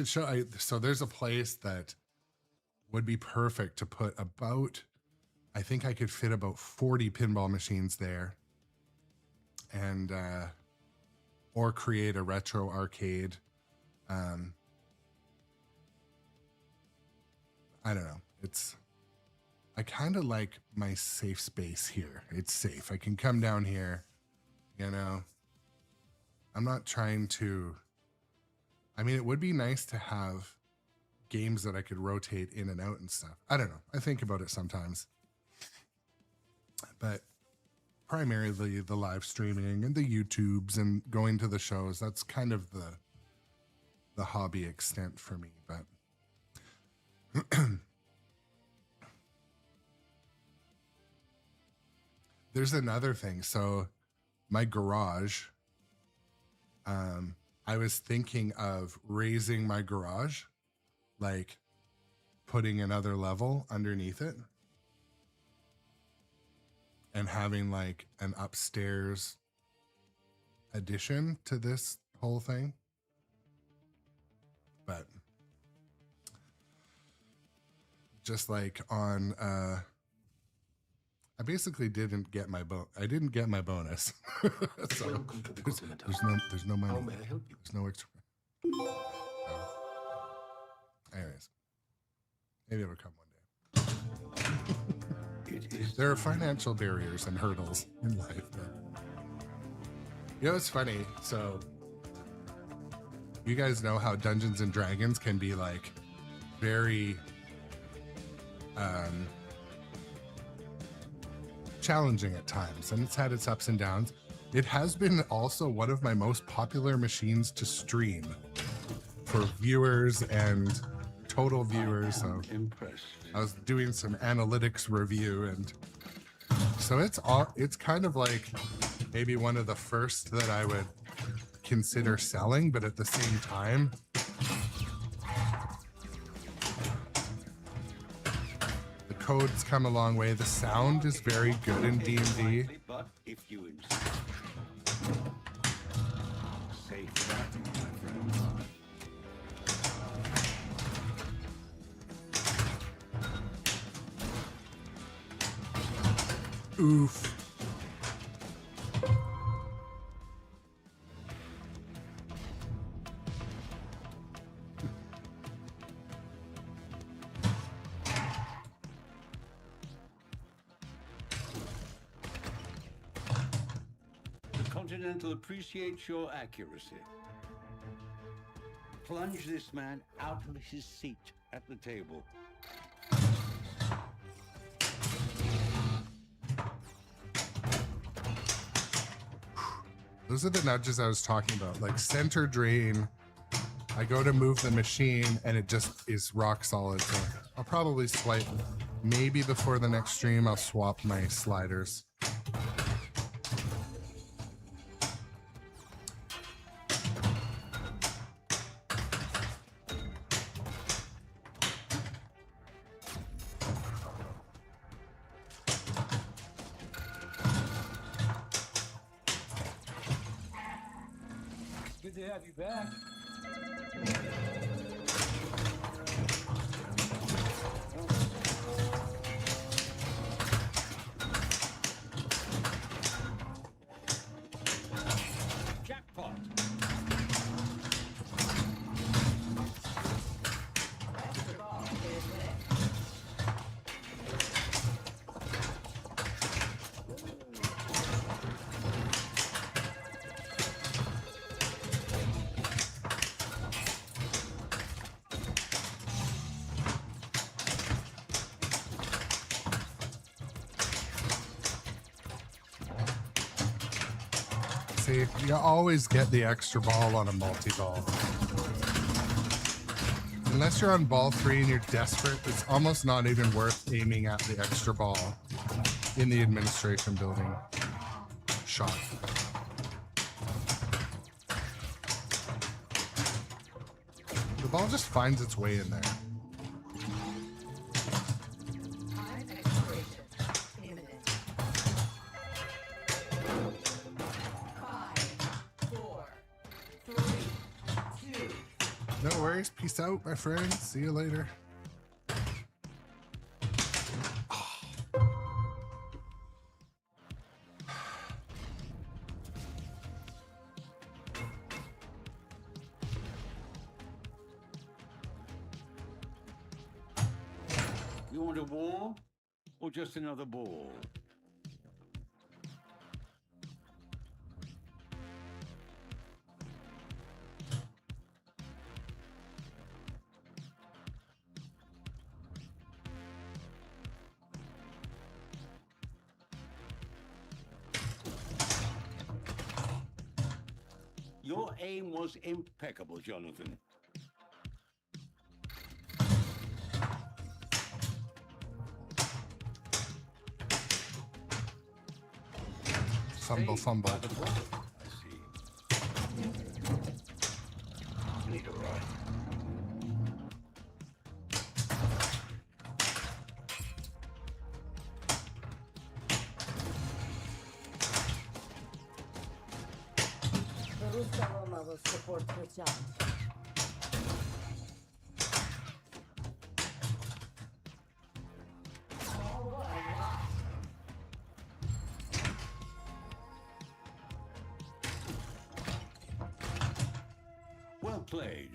show. So there's a place that would be perfect to put about, I think I could fit about 40 pinball machines there, and or create a retro arcade. I don't know. I kind of like my safe space here. It's safe. I can come down here, I'm not trying to, I mean, it would be nice to have games that I could rotate in and out and stuff. I don't know. I think about it sometimes. But primarily the live streaming and the YouTubes and going to the shows, that's kind of the hobby extent for me. But there's another thing. So my garage, I was thinking of raising my garage, like putting another level underneath it and having like an upstairs addition to this whole thing. But just like on, I basically didn't get my I didn't get my bonus. So Welcome to the government. there's no money. How may I help you? There's no extra. Anyways, maybe it'll come one day. It is There are financial barriers and hurdles in life. You know, it's funny. So you guys know how Dungeons and Dragons can be like very challenging at times, and it's had its ups and downs. It has been also one of my most popular machines to stream for viewers and total viewers. So impressed. I was doing some analytics review, and so it's kind of like maybe one of the first that I would consider selling, but at the same time, the code's come a long way. The sound is very good in D&D. But if you insist, safe that, my friend. Oof. The Continental appreciates your accuracy. Plunge this man out of his seat at the table. Those are the nudges I was talking about, like center drain. I go to move the machine and it just is rock solid. So I'll probably swipe, maybe before the next stream, I'll swap my sliders. Good to have you back. Jackpot. Extra ball is Wick. See, you always get the extra ball on a multi-ball. Unless you're on ball 3 and you're desperate, it's almost not even worth aiming at the extra ball in the administration building shot. The ball just finds its way in there. Time expiration imminent. 5, 4, 3, 2. No worries. Peace out, my friend. See you later. You want a war or just another ball? Your aim was impeccable, Jonathan. Fumble, Saved fumble. by the ball, I see. Need a ride. The rooster Roma will support your challenge. Well played.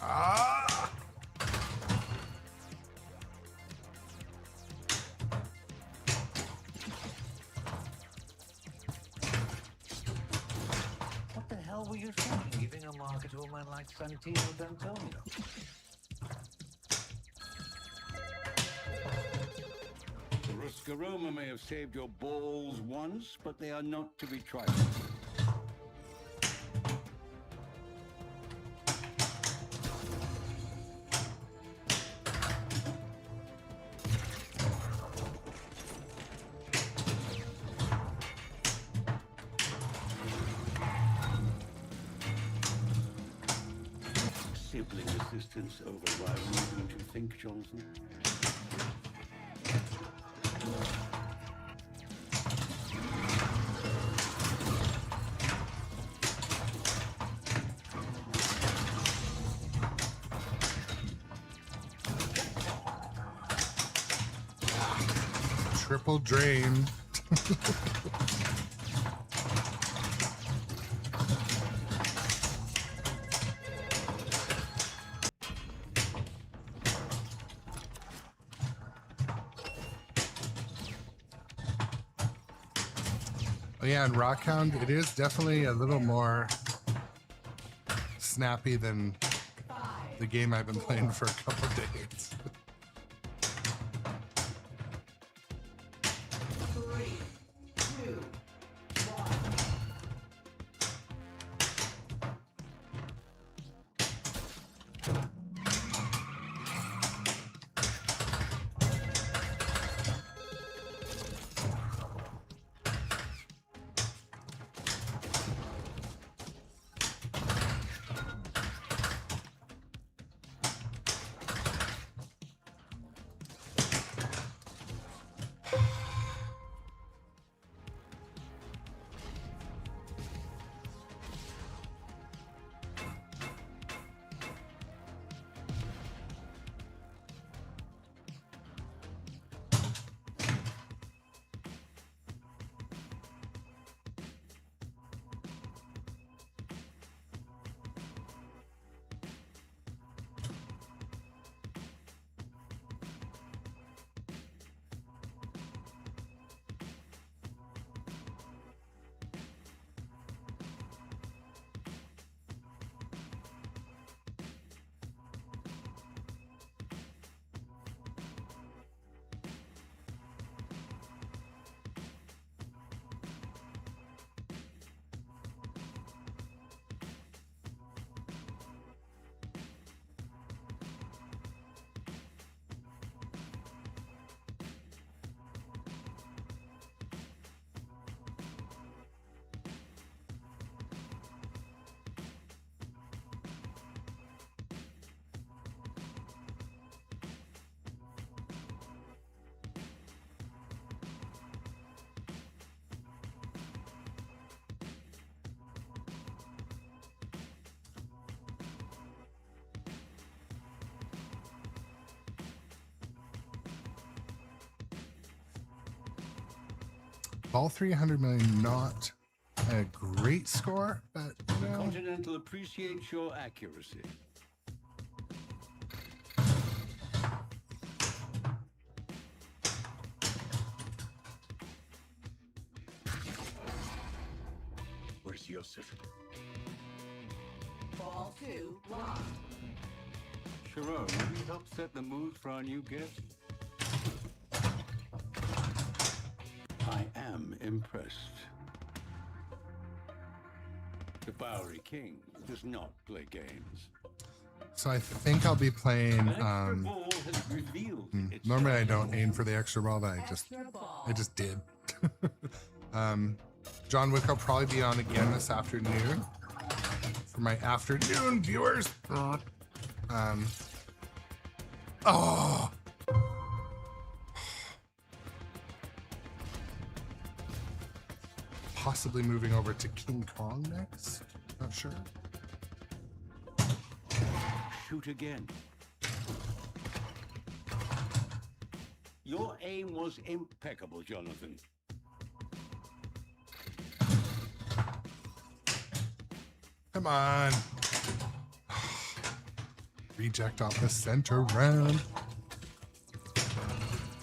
Ah! What the hell were you thinking, giving a marker to a man like Santino D'Antonio? The Ruscaroma may have saved your balls once, but they are not to be trifled with. Sibling assistance overrides you, don't you think, Jonathan? Triple drain. Oh yeah, and Rockhound, it is definitely a little more snappy than the game I've been playing for a couple days. 3, 2, 1. All 300 million, not a great score, but you know. Continental appreciates your accuracy. Where's Yosef? Ball 2, locked. Sharon, will you help set the mood for our new guest? impressed. The Bowery King does not play games. So I think I'll be playing. An extra ball has revealed itself. Normally I don't aim for the extra ball, but Extra ball. I just did. John Wick will probably be on again this afternoon for my afternoon viewers. Oh. Possibly moving over to King Kong next. Not sure. Shoot again. Your aim was impeccable, Jonathan. Come on. Reject off the center round.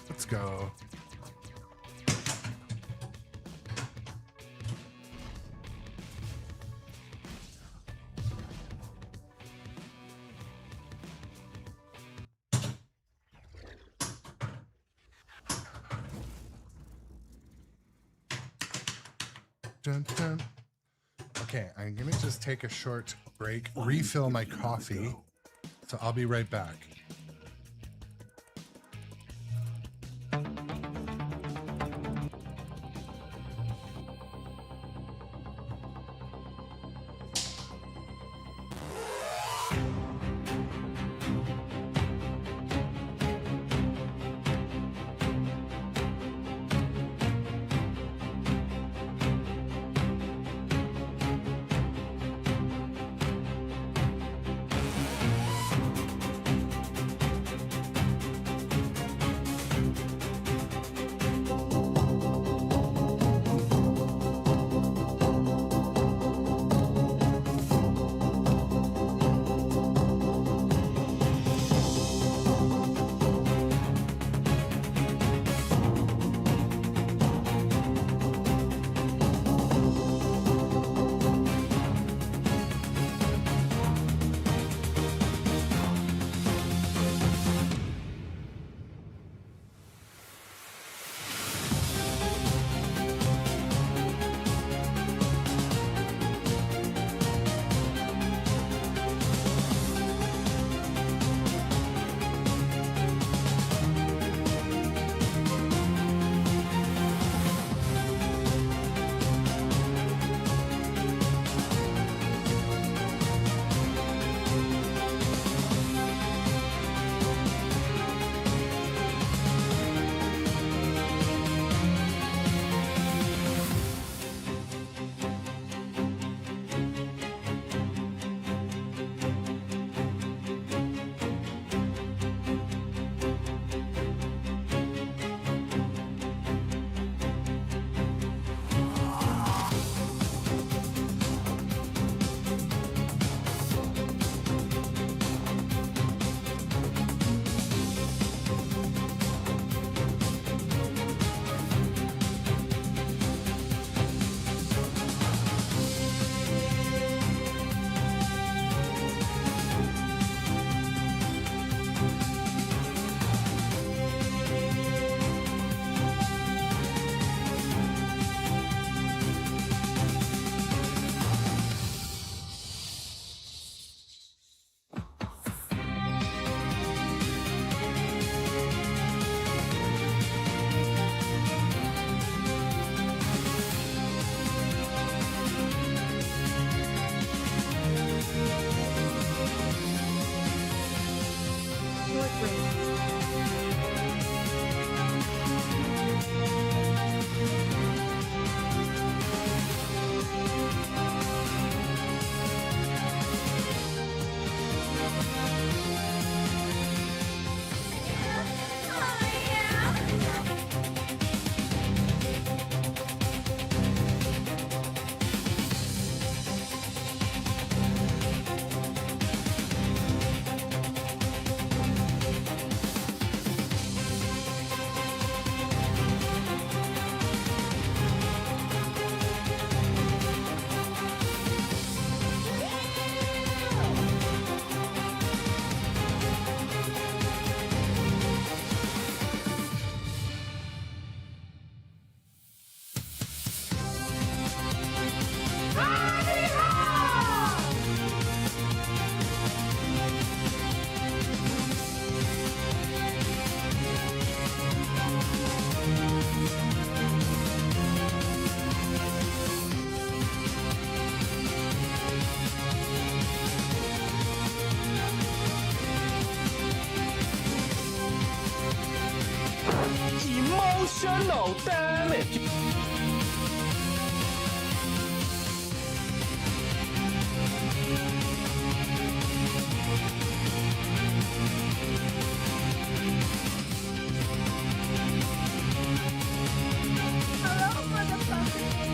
Let's go. Dun, dun. Okay, I'm gonna just take a short break, refill my coffee. So I'll be right back. emotional damage. Hello, motherfucker.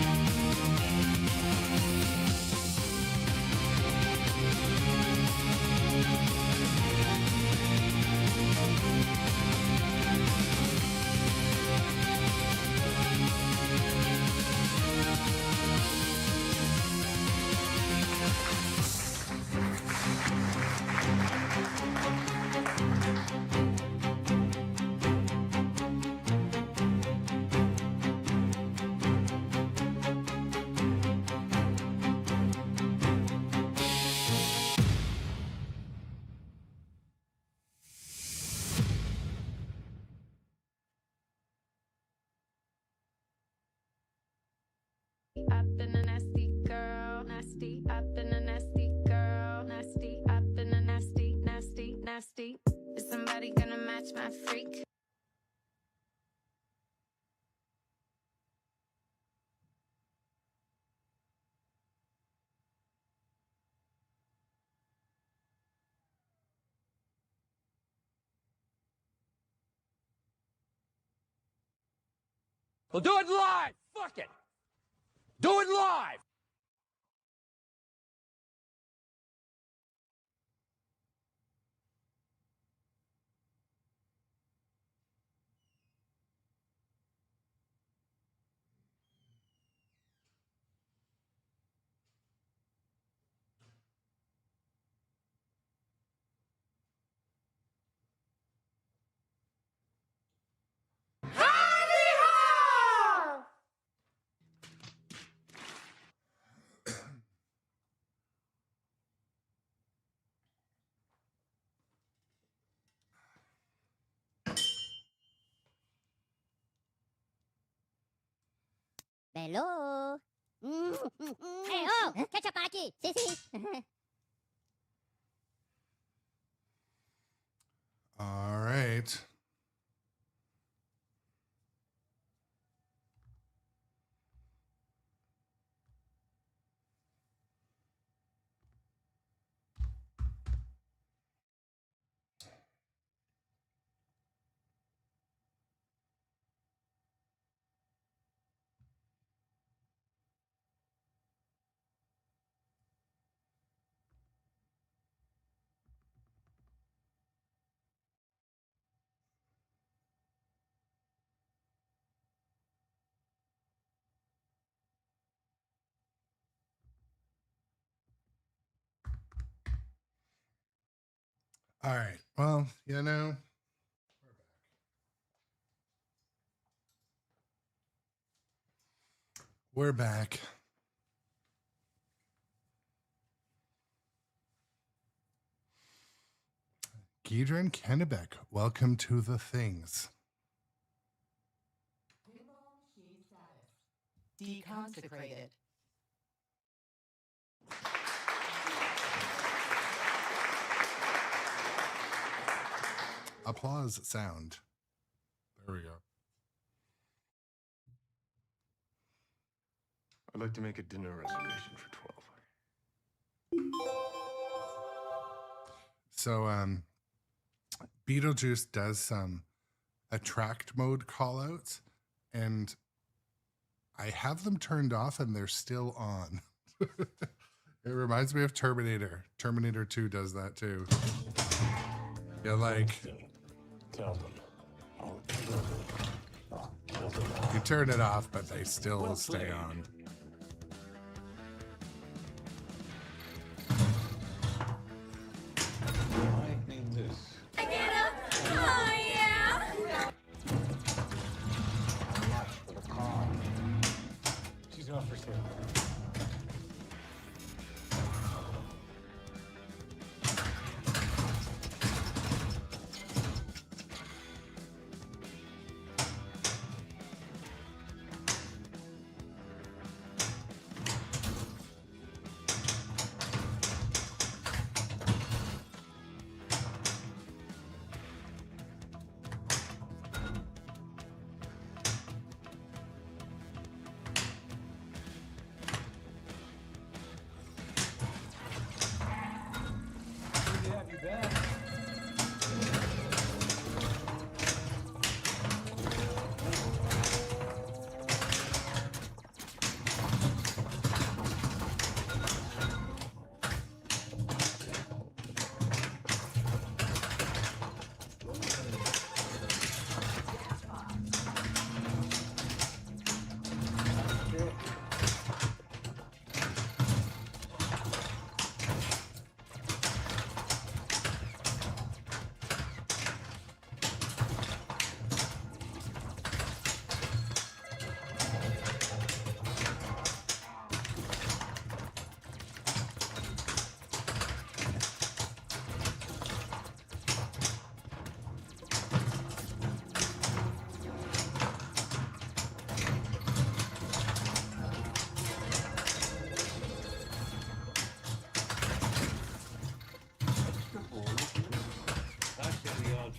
I've been a nasty girl, nasty. I've been a nasty girl, nasty. I've been a nasty, nasty, nasty. Is somebody gonna match my freak? We'll do it live. Fuck it. Do it live. Hello. Hey, oh, ketchup para aquí. Sí, sí. All right. All right. Well, you know, we're back. Giedren Kennebeck, welcome to the things. Deconsecrated. Applause sound. There we go. I'd like to make a dinner reservation for 12. So, Beetlejuice does some attract mode callouts, and I have them turned off and they're still on. It reminds me of Terminator. Terminator 2 does that too. Yeah, like Tell them. I'll kill them. you turn it off, but they still stay on. I need this. Oh, yeah. Watch for the car. She's not for sale.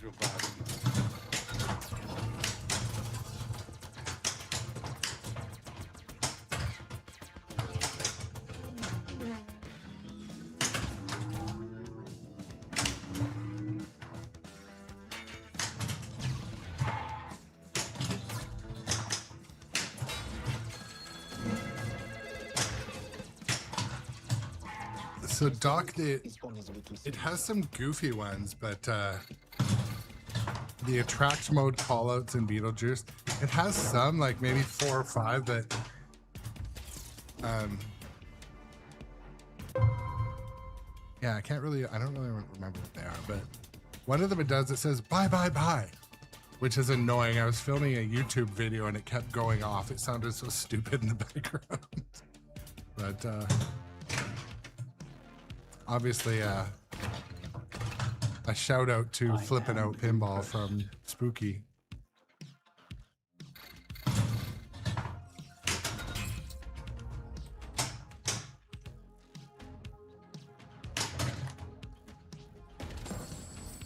ultra body. So Doc, it has some goofy ones, but the attract mode callouts in Beetlejuice, it has some, like maybe 4 or 5 that yeah, I don't really remember what they are, but one of them it does, it says bye bye bye, which is annoying. I was filming a YouTube video and it kept going off. It sounded so stupid in the background. But obviously, a shout out to Flippin' Out Pinball from Spooky.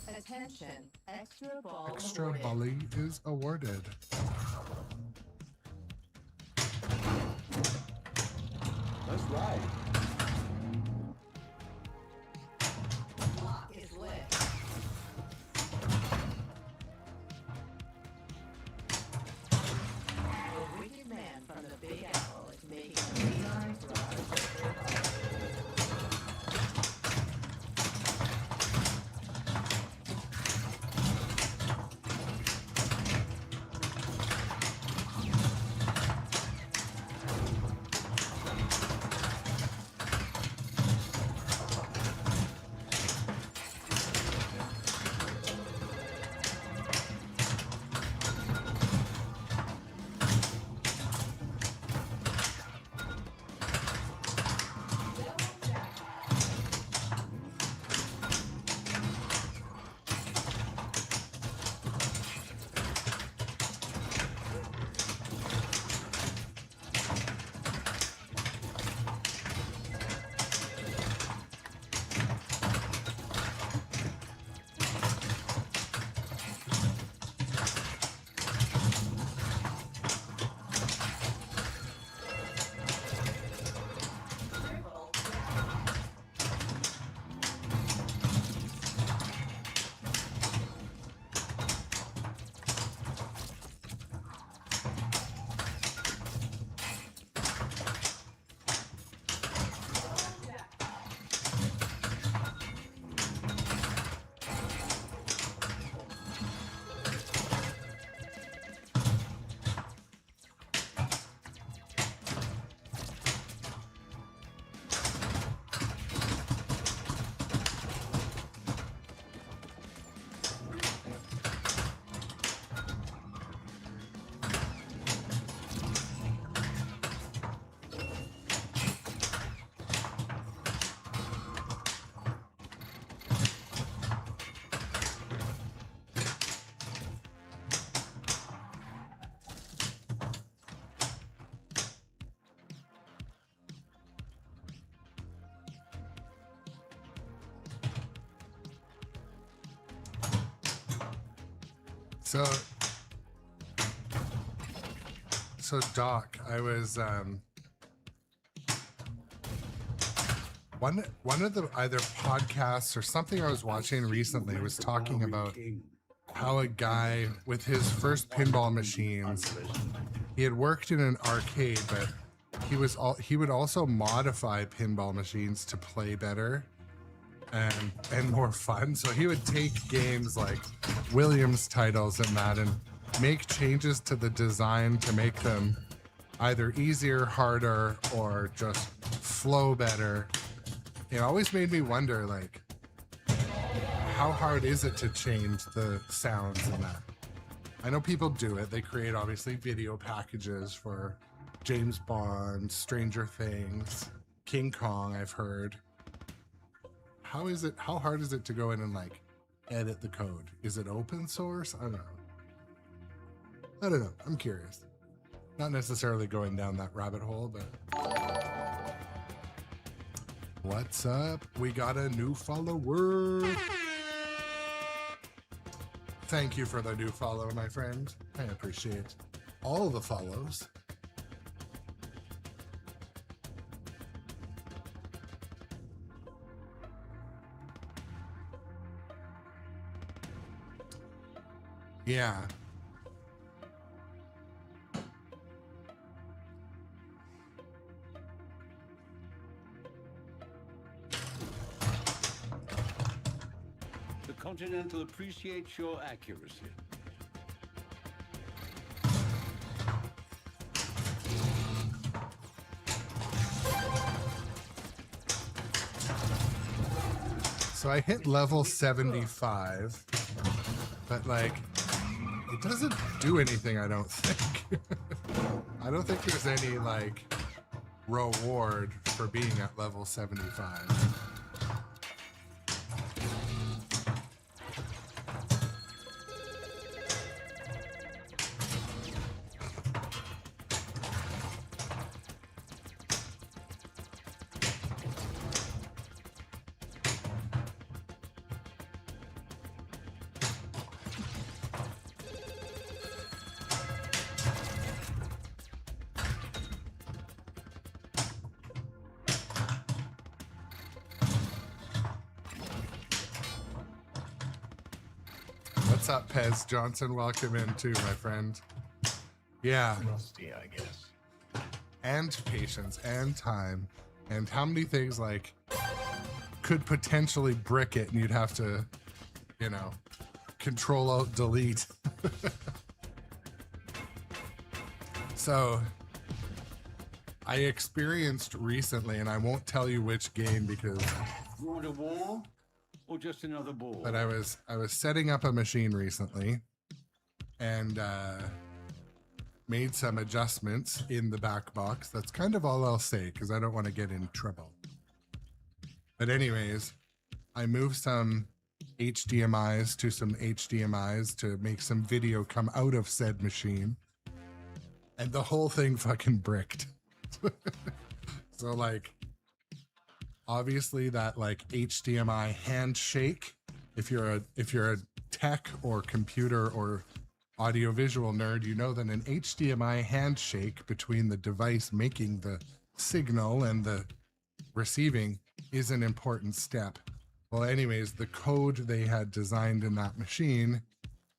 Attention, extra ball. Extra awarded. volley is awarded. Let's ride. Lock is lit. The wicked man from the Big Apple is making a beeline for us. So Doc, I was one of the either podcasts or something I was watching recently was talking about how a guy with his first pinball machines, he had worked in an arcade, but he would also modify pinball machines to play better and more fun. So he would take games like Williams titles and that and make changes to the design to make them either easier, harder, or just flow better. It always made me wonder, like, how hard is it to change the sounds and that? I know people do it. They create, obviously, video packages for James Bond, Stranger Things, King Kong, I've heard. How hard is it to go in and, like, edit the code? Is it open source? I don't know. I'm curious. Not necessarily going down that rabbit hole, but... What's up? We got a new follower. Thank you for the new follow, my friend. I appreciate all the follows. Yeah. The Continental appreciates your accuracy. So I hit level 75, but like, it doesn't do anything, I don't think. I don't think there's any like reward for being at level 75. What's up, Pez Johnson? Welcome in too, my friend. Yeah. Rusty, I guess. And patience and time. And how many things like could potentially brick it and you'd have to, you know, control alt delete. So I experienced recently, and I won't tell you which game because You want a war or just another ball? but I was setting up a machine recently and made some adjustments in the back box. That's kind of all I'll say because I don't want to get in trouble. But anyways, I moved some HDMIs to some HDMIs to make some video come out of said machine. And the whole thing fucking bricked. So like, obviously that like HDMI handshake, if you're a tech or computer or audiovisual nerd, you know that an HDMI handshake between the device making the signal and the receiving is an important step. Well, anyways, the code they had designed in that machine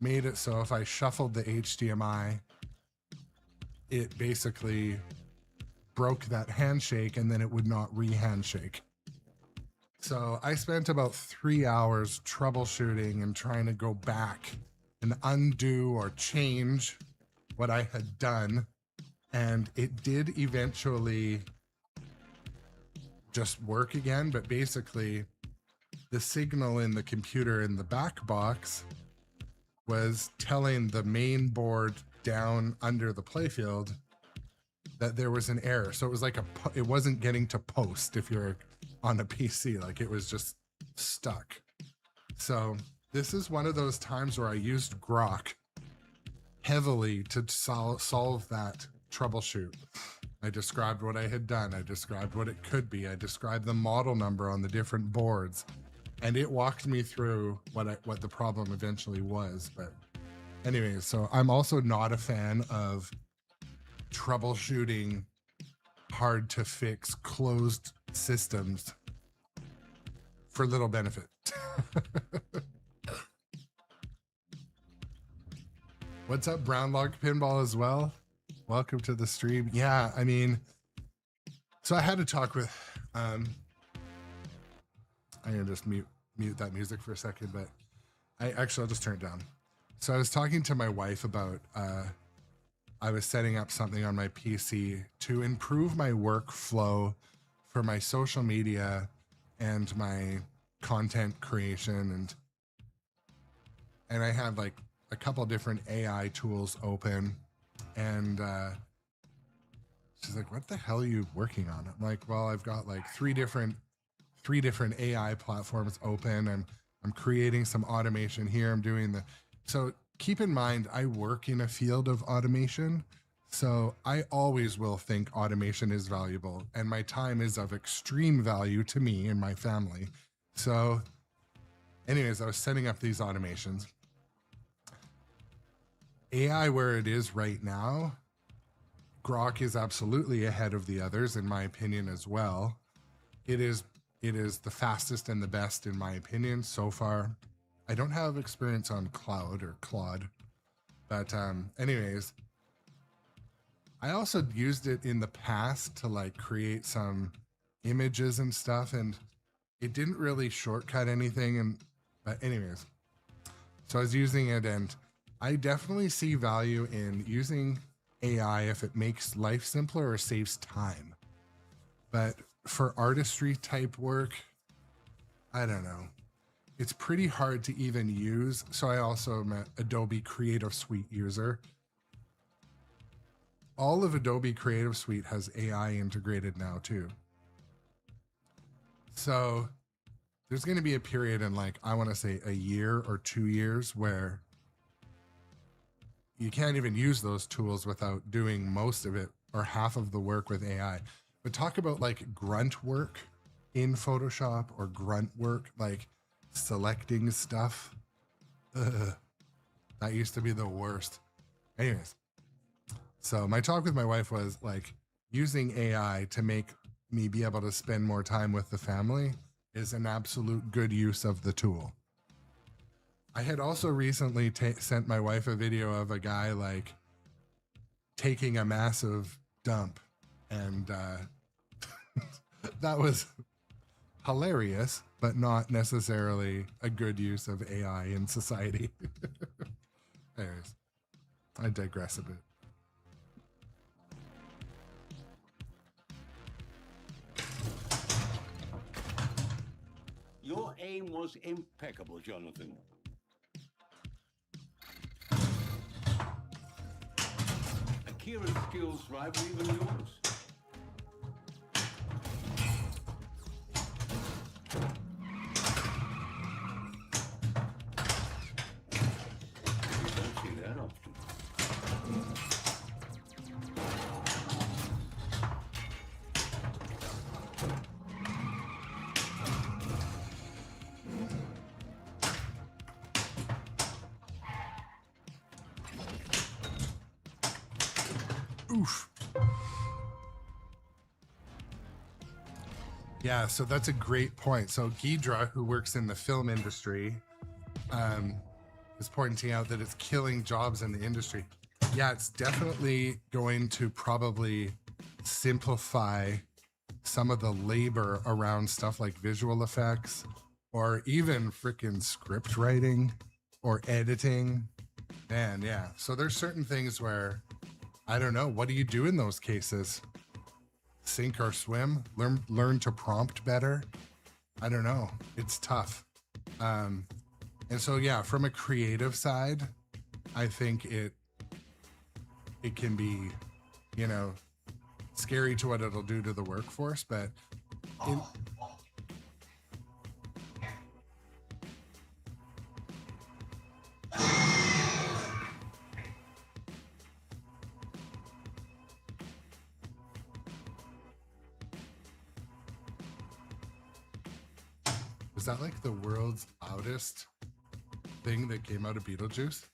made it so if I shuffled the HDMI, it basically broke that handshake and then it would not re-handshake. So I spent about 3 hours troubleshooting and trying to go back and undo or change what I had done. And it did eventually just work again, but basically the signal in the computer in the back box was telling the main board down under the playfield that there was an error. So it was like it wasn't getting to post if you're on a PC, like it was just stuck. So this is one of those times where I used Grok heavily to solve that troubleshoot. I described what I had done. I described what it could be. I described the model number on the different boards, and it walked me through what the problem eventually was. But anyways, so I'm also not a fan of troubleshooting hard to fix closed systems for little benefit. What's up, Brownlock Pinball as well? Welcome to the stream. Yeah, I mean, so I had to talk with I'm gonna just mute that music for a second, but I'll just turn it down. So I was talking to my wife about I was setting up something on my PC to improve my workflow for my social media and my content creation, and I had like a couple different AI tools open, and she's like, "What the hell are you working on?" I'm like, "Well, I've got like three different AI platforms open, and I'm creating some automation here. I'm doing so keep in mind, I work in a field of automation, so I always will think automation is valuable, and my time is of extreme value to me and my family. So anyways, I was setting up these automations, AI where it is right now, Grok is absolutely ahead of the others, in my opinion, as well. It is the fastest and the best, in my opinion, so far. I don't have experience on Claude, but anyways, I also used it in the past to like create some images and stuff, and it didn't really shortcut anything. But anyways, so I was using it, and I definitely see value in using AI if it makes life simpler or saves time. But for artistry type work, I don't know. It's pretty hard to even use. So I also am an Adobe Creative Suite user. All of Adobe Creative Suite has AI integrated now too. So there's going to be a period in like, I want to say a year or 2 years where you can't even use those tools without doing most of it or half of the work with AI. But talk about like grunt work in Photoshop or grunt work, like selecting stuff. Ugh, that used to be the worst. Anyways, so my talk with my wife was like, using AI to make me be able to spend more time with the family is an absolute good use of the tool. I had also recently sent my wife a video of a guy like taking a massive dump, and that was hilarious, but not necessarily a good use of AI in society. Anyways, I digress a bit. Your aim was impeccable, Jonathan. Akira's skills rival even yours. You don't see that often. Oof. Yeah, so that's a great point. So Ghidra, who works in the film industry, is pointing out that it's killing jobs in the industry. Yeah, it's definitely going to probably simplify some of the labor around stuff like visual effects or even freaking script writing or editing. And yeah, so there's certain things where, I don't know, what do you do in those cases? Sink or swim? Learn to prompt better? I don't know. It's tough. And so, yeah, from a creative side, I think it can be, you know, scary to what it'll do to the workforce, but was that like the world's loudest thing that came out of Beetlejuice?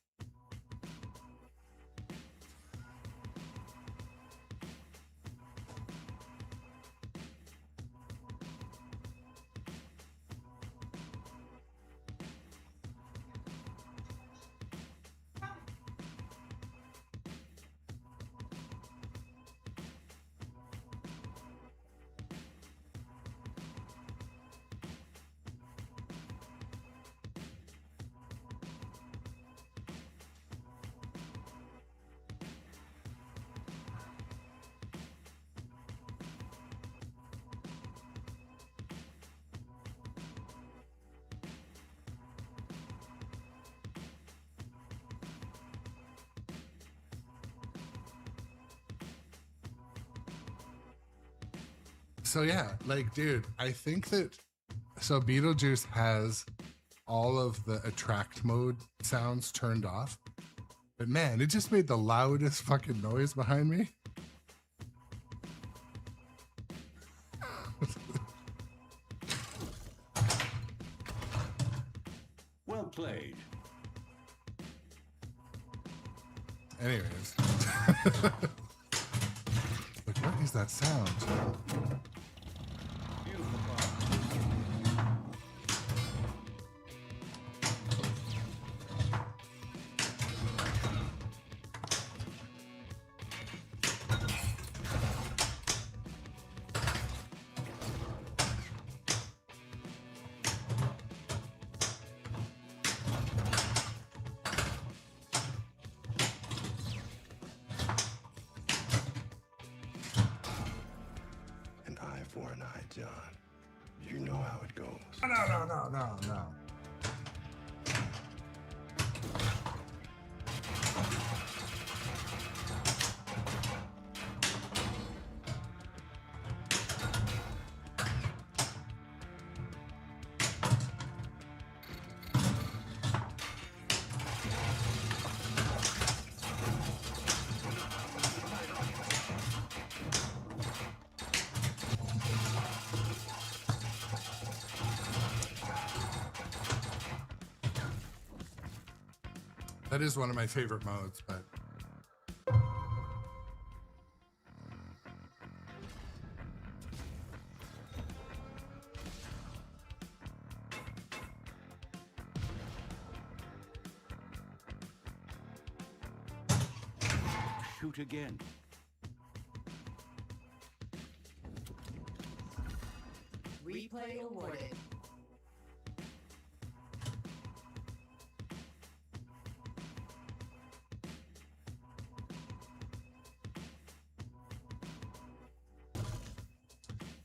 So yeah, like, dude, I think that, so Beetlejuice has all of the attract mode sounds turned off, but man, it just made the loudest fucking noise behind me. Well played. Anyways. Like, what is that sound? An eye for an eye, John. You know how it goes. No. That is one of my favorite modes, but Shoot again. Replay awarded.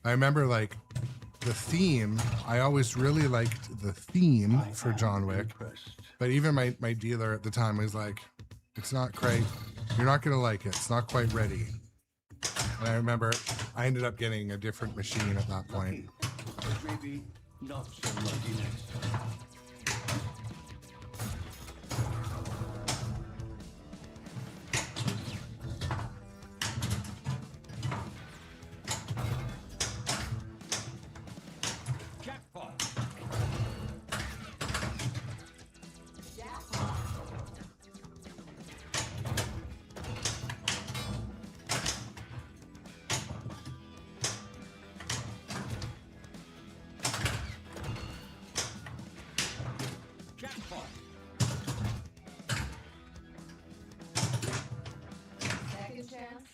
I remember like the theme. I always really liked the theme for John Wick, but even my dealer at the time was like, "It's not quite. You're not gonna like it. It's not quite ready." And I remember I ended up getting a different machine at that point. But maybe not so lucky next time. Jackpot. Jackpot. Second chance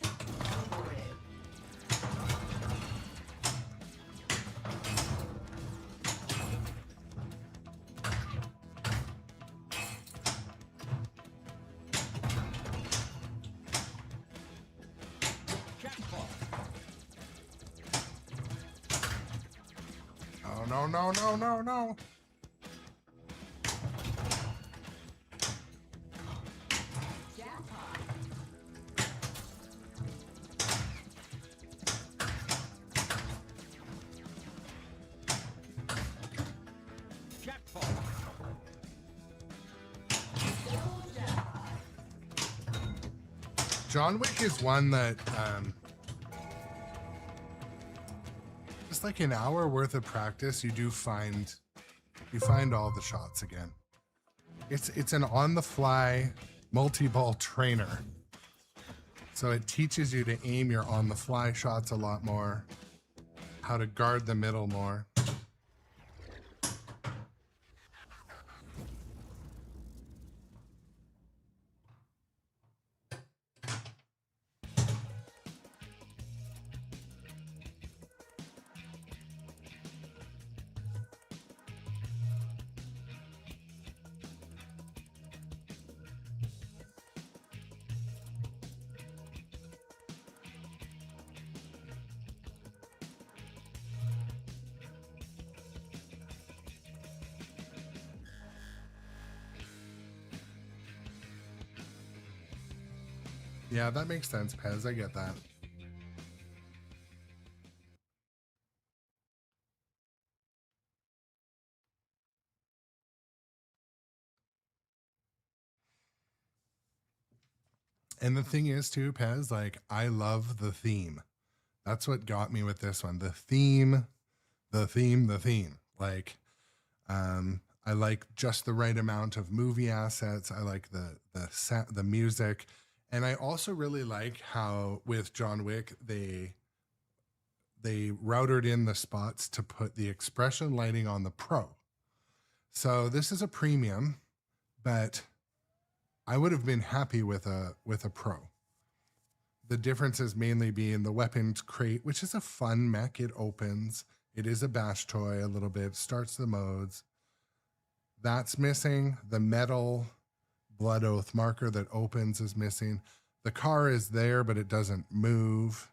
awarded. Jackpot. Oh no. Jackpot. Jackpot. Double jackpot. John Wick is one that just like an hour worth of practice, you find all the shots again. It's an on-the-fly multi-ball trainer. So it teaches you to aim your on-the-fly shots a lot more, how to guard the middle more. Yeah, that makes sense, Pez. I get that. And the thing is too, Pez, like I love the theme. That's what got me with this one. The theme. Like I like just the right amount of movie assets. I like the music. And I also really like how with John Wick, they routed in the spots to put the expression lighting on the Pro. So this is a premium, but I would have been happy with a Pro. The difference is mainly being the weapons crate, which is a fun mech. It opens. It is a bash toy a little bit. Starts the modes. That's missing. The metal Blood Oath marker that opens is missing. The car is there, but it doesn't move.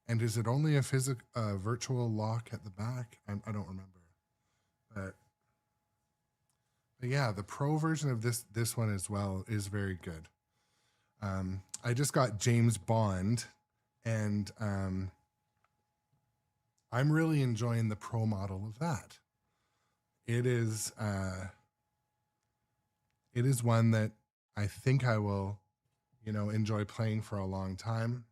And is it only a virtual lock at the back? I don't remember. But yeah, the Pro version of this one as well is very good. I just got James Bond, and I'm really enjoying the Pro model of that. It is one that I think I will, enjoy playing for a long time.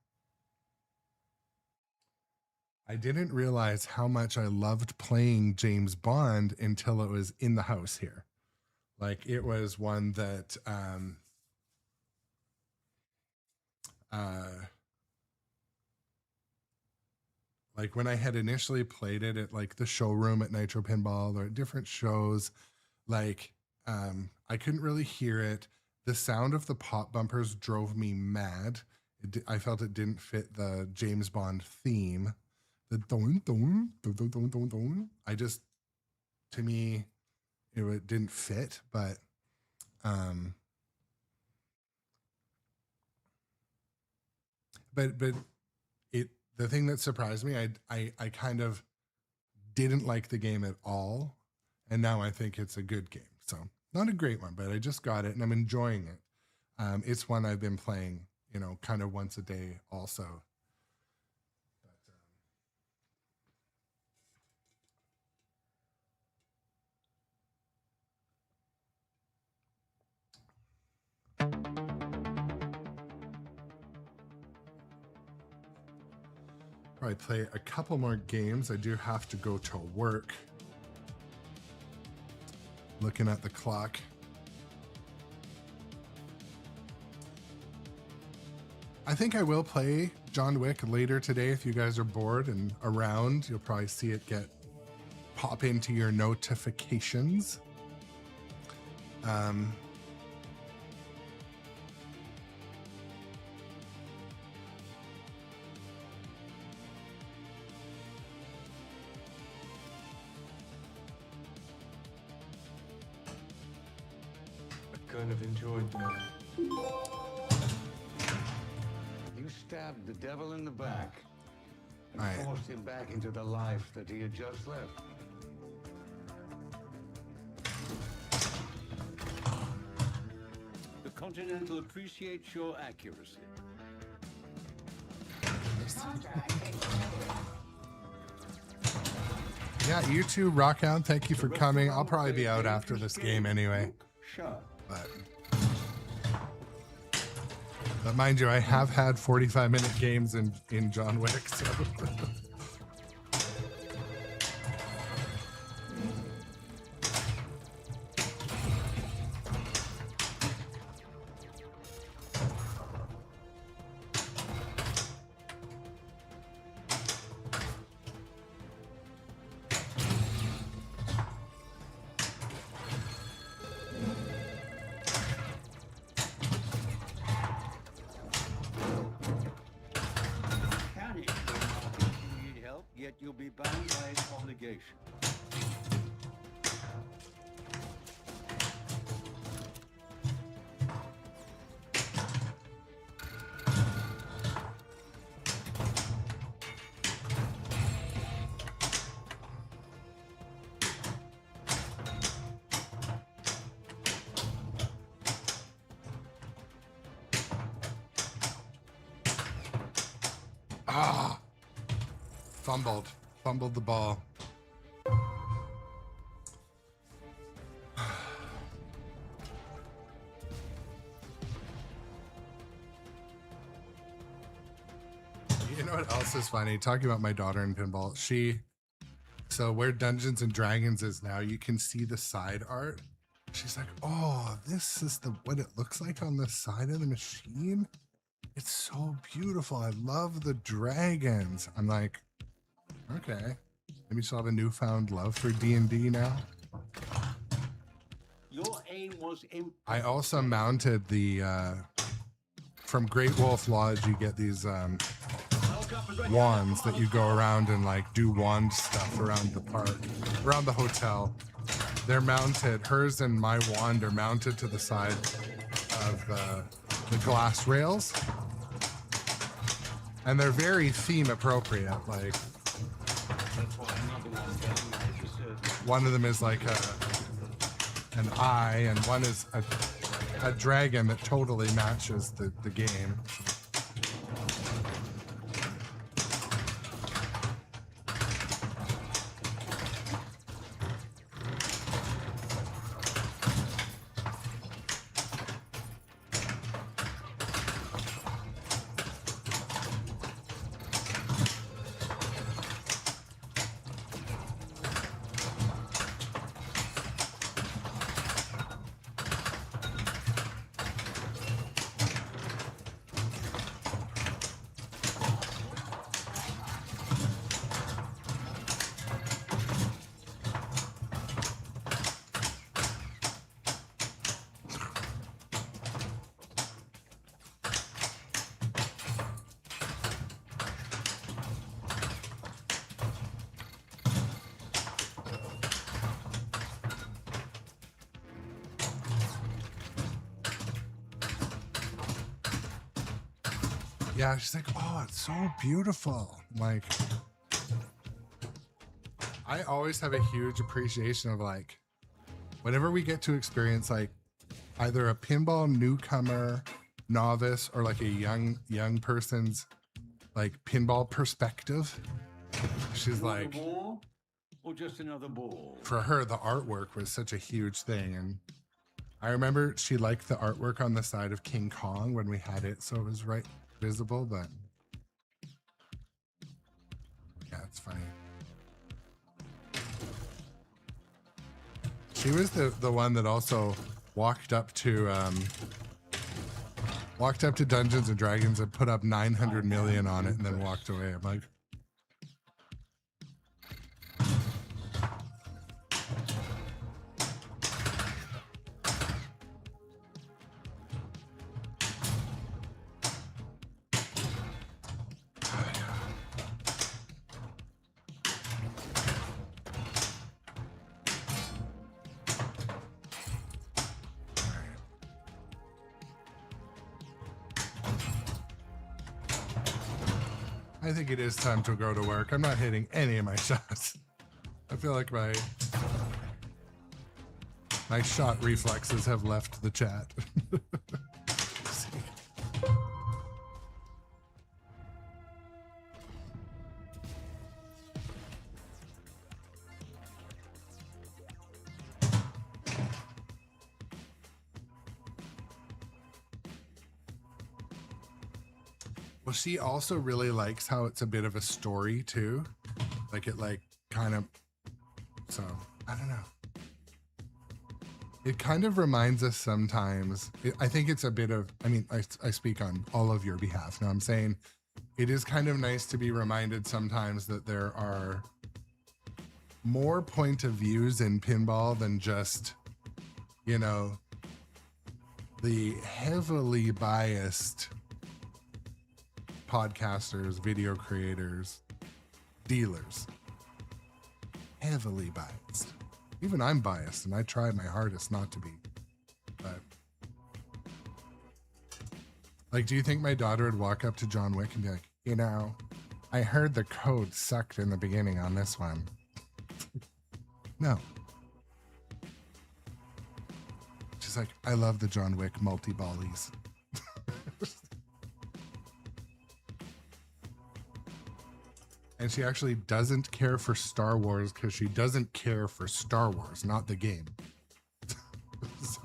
I didn't realize how much I loved playing James Bond until it was in the house here. Like, it was one that like when I had initially played it at like the showroom at Nitro Pinball or at different shows, like I couldn't really hear it. The sound of the pop bumpers drove me mad. I felt it didn't fit the James Bond theme. The don don don don don don. To me, it didn't fit, but the thing that surprised me, I kind of didn't like the game at all, and now I think it's a good game. So not a great one, but I just got it and I'm enjoying it. It's one I've been playing, kind of once a day also. Probably play a couple more games. I do have to go to work. Looking at the clock. I think I will play John Wick later today. If you guys are bored and around, you'll probably see it pop into your notifications. Kind of enjoyed that. You stabbed the devil in the back and All right. forced him back into the life that he had just left. The Continental appreciates your accuracy. Yeah, you too, Rockhound. Thank you for coming. I'll probably be out after this game anyway. Shut. But mind you, I have had 45-minute games in John Wick, so. You'll be bound by its obligation. Fumbled the ball. You know what else is funny? Talking about my daughter in pinball, so where Dungeons and Dragons is now, you can see the side art. She's like, oh, this is what it looks like on the side of the machine. It's so beautiful. I love the dragons. I'm like, okay. Maybe she'll have a newfound love for D&D now. Your aim was I also mounted the, from Great Wolf Lodge, you get these wands that you go around and like do wand stuff around the park, around the hotel. They're mounted, hers and my wand are mounted to the side of the glass rails. And they're very theme appropriate. Like, one of them is like an eye, and one is a dragon that totally matches the game. Yeah, she's like, oh, it's so beautiful. Like, I always have a huge appreciation of like, whenever we get to experience like either a pinball newcomer, novice, or like a young person's like pinball perspective. She's like, ball or just another ball? For her, the artwork was such a huge thing. And I remember she liked the artwork on the side of King Kong when we had it, so it was right visible, but yeah, it's funny. She was the one that also walked up to Dungeons and Dragons and put up 900 million on it and then walked away. I'm like, I think it is time to go to work. I'm not hitting any of my shots. I feel like my shot reflexes have left the chat. Well, she also really likes how it's a bit of a story too. Like it kind of, so I don't know. It kind of reminds us sometimes, I think it's a bit of, I mean, I speak on all of your behalf. Now I'm saying it is kind of nice to be reminded sometimes that there are more point of views in pinball than just, you know, the heavily biased podcasters, video creators, dealers. Heavily biased. Even I'm biased, and I try my hardest not to be. But like, do you think my daughter would walk up to John Wick and be like, you know, I heard the code sucked in the beginning on this one? No. She's like, I love the John Wick multi-ballies. And she actually doesn't care for Star Wars because she doesn't care for Star Wars, not the game. So.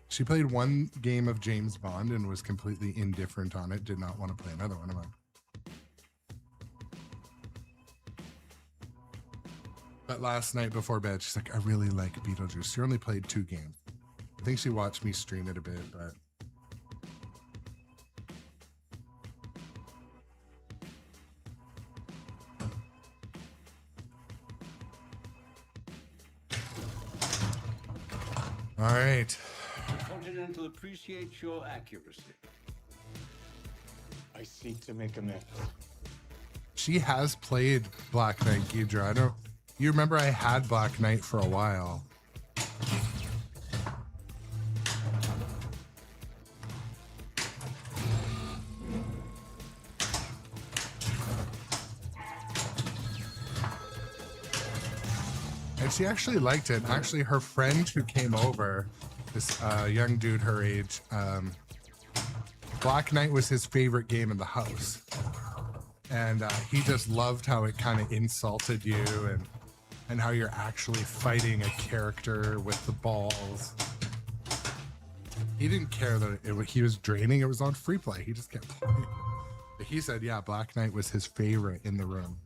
She played one game of James Bond and was completely indifferent on it, did not want to play another one. I'm like, But last night before bed, she's like, I really like Beetlejuice. She only played 2 games. I think she watched me stream it a bit, but... All right. The Continental appreciates your accuracy. I seek to make amends. She has played Black Knight, Ghidra. I don't... You remember I had Black Knight for a while. And she actually liked it. Actually, her friend who came over, this young dude her age, Black Knight was his favorite game in the house. And he just loved how it kind of insulted you and how you're actually fighting a character with the balls. He didn't care that he was draining. It was on free play. He just kept playing. But he said, yeah, Black Knight was his favorite in the room.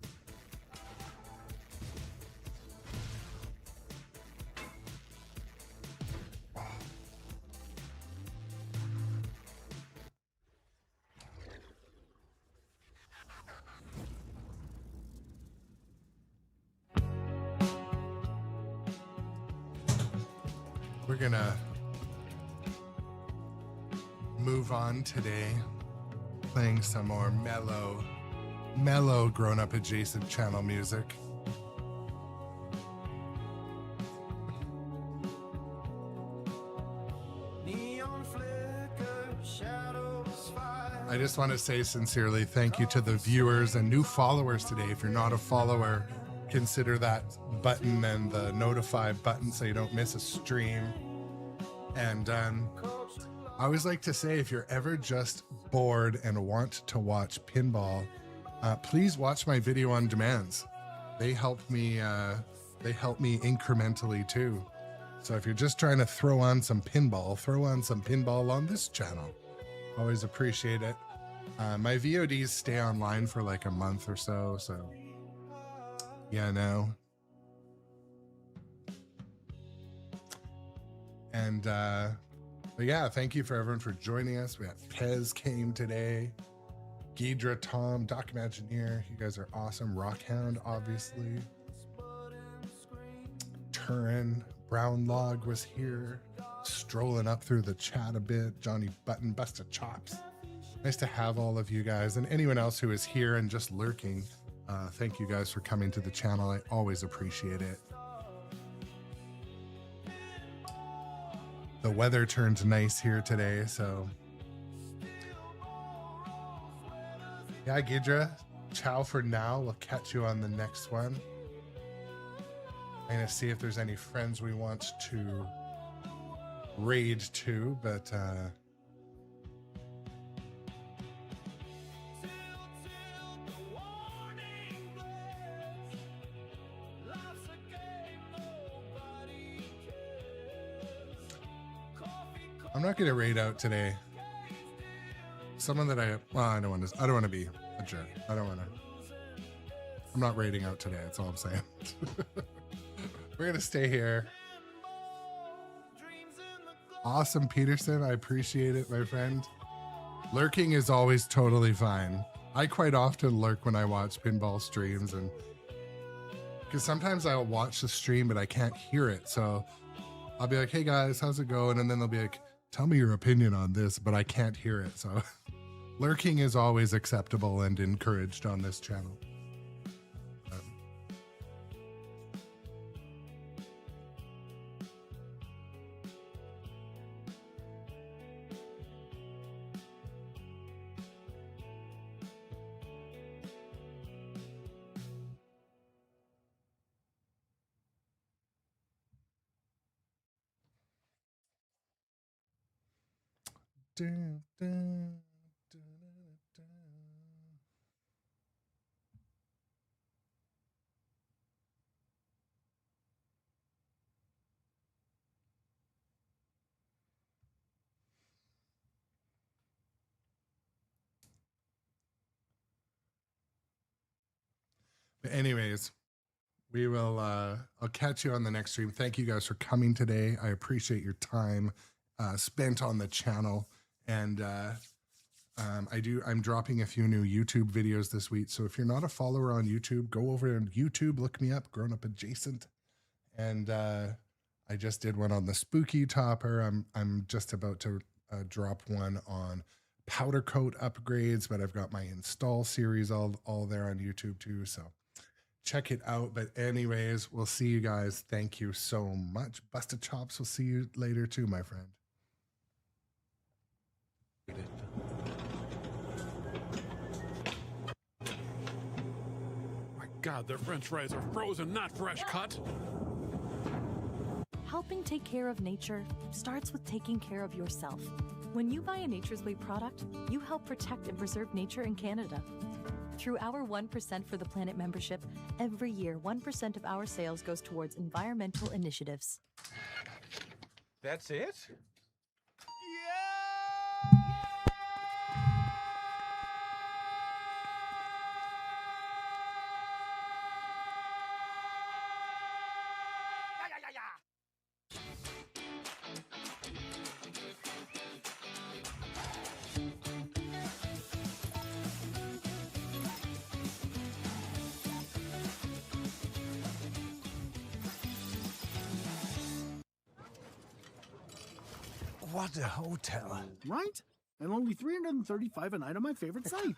We're gonna move on today, playing some more mellow grown-up adjacent channel music. I just want to say sincerely thank you to the viewers and new followers today. If you're not a follower, consider that button and the notify button so you don't miss a stream. And I always like to say, if you're ever just bored and want to watch pinball, please watch my video on demands. They help me incrementally too. So if you're just trying to throw on some pinball on this channel. Always appreciate it. My VODs stay online for like a month or so. So yeah, no. And but yeah, thank you for everyone for joining us. We had Pez came today, Ghidra, Tom, Doc Imagineer. You guys are awesome. Rockhound, obviously. Turin, Brown Log was here, strolling up through the chat a bit. Johnny Button, Busta Chops. Nice to have all of you guys, and anyone else who is here and just lurking. Thank you guys for coming to the channel. I always appreciate it. The weather turned nice here today, so yeah, Ghidra, ciao for now. We'll catch you on the next one. I'm gonna see if there's any friends we want to raid to, but I'm not gonna raid out today. Someone that I don't want to be a jerk. I'm not raiding out today. That's all I'm saying. We're gonna stay here. Awesome, Peterson. I appreciate it, my friend. Lurking is always totally fine. I quite often lurk when I watch pinball streams, and because sometimes I'll watch the stream but I can't hear it, so I'll be like, hey guys, how's it going? And then they'll be like, tell me your opinion on this, but I can't hear it. So lurking is always acceptable and encouraged on this channel. But anyways, We will, I'll catch you on the next stream. Thank you guys for coming today. I appreciate your time spent on the channel. And I'm dropping a few new YouTube videos this week. So if you're not a follower on YouTube, go over on YouTube, look me up, Grown Up Adjacent. And I just did one on the Spooky Topper. I'm just about to drop one on powder coat upgrades, but I've got my install series all there on YouTube too. So check it out. But anyways, we'll see you guys. Thank you so much. Busted Chops, we'll see you later too, my friend. My God, their french fries are frozen, not fresh cut. Helping take care of nature starts with taking care of yourself. When you buy a Nature's Way product, you help protect and preserve nature in Canada. Through our 1% for the Planet membership, every year 1% of our sales goes towards environmental initiatives. That's it? What a hotel. Right? And only $335 a night on my favorite site.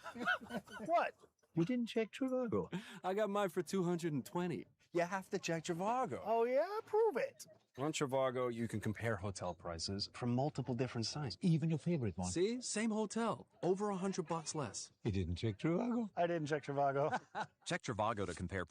What? You didn't check Trivago? I got mine for $220. You have to check Trivago. Oh, yeah? Prove it. On Trivago, you can compare hotel prices from multiple different sites. Even your favorite one. See? Same hotel. Over $100 less. You didn't check Trivago? I didn't check Trivago. Check Trivago to compare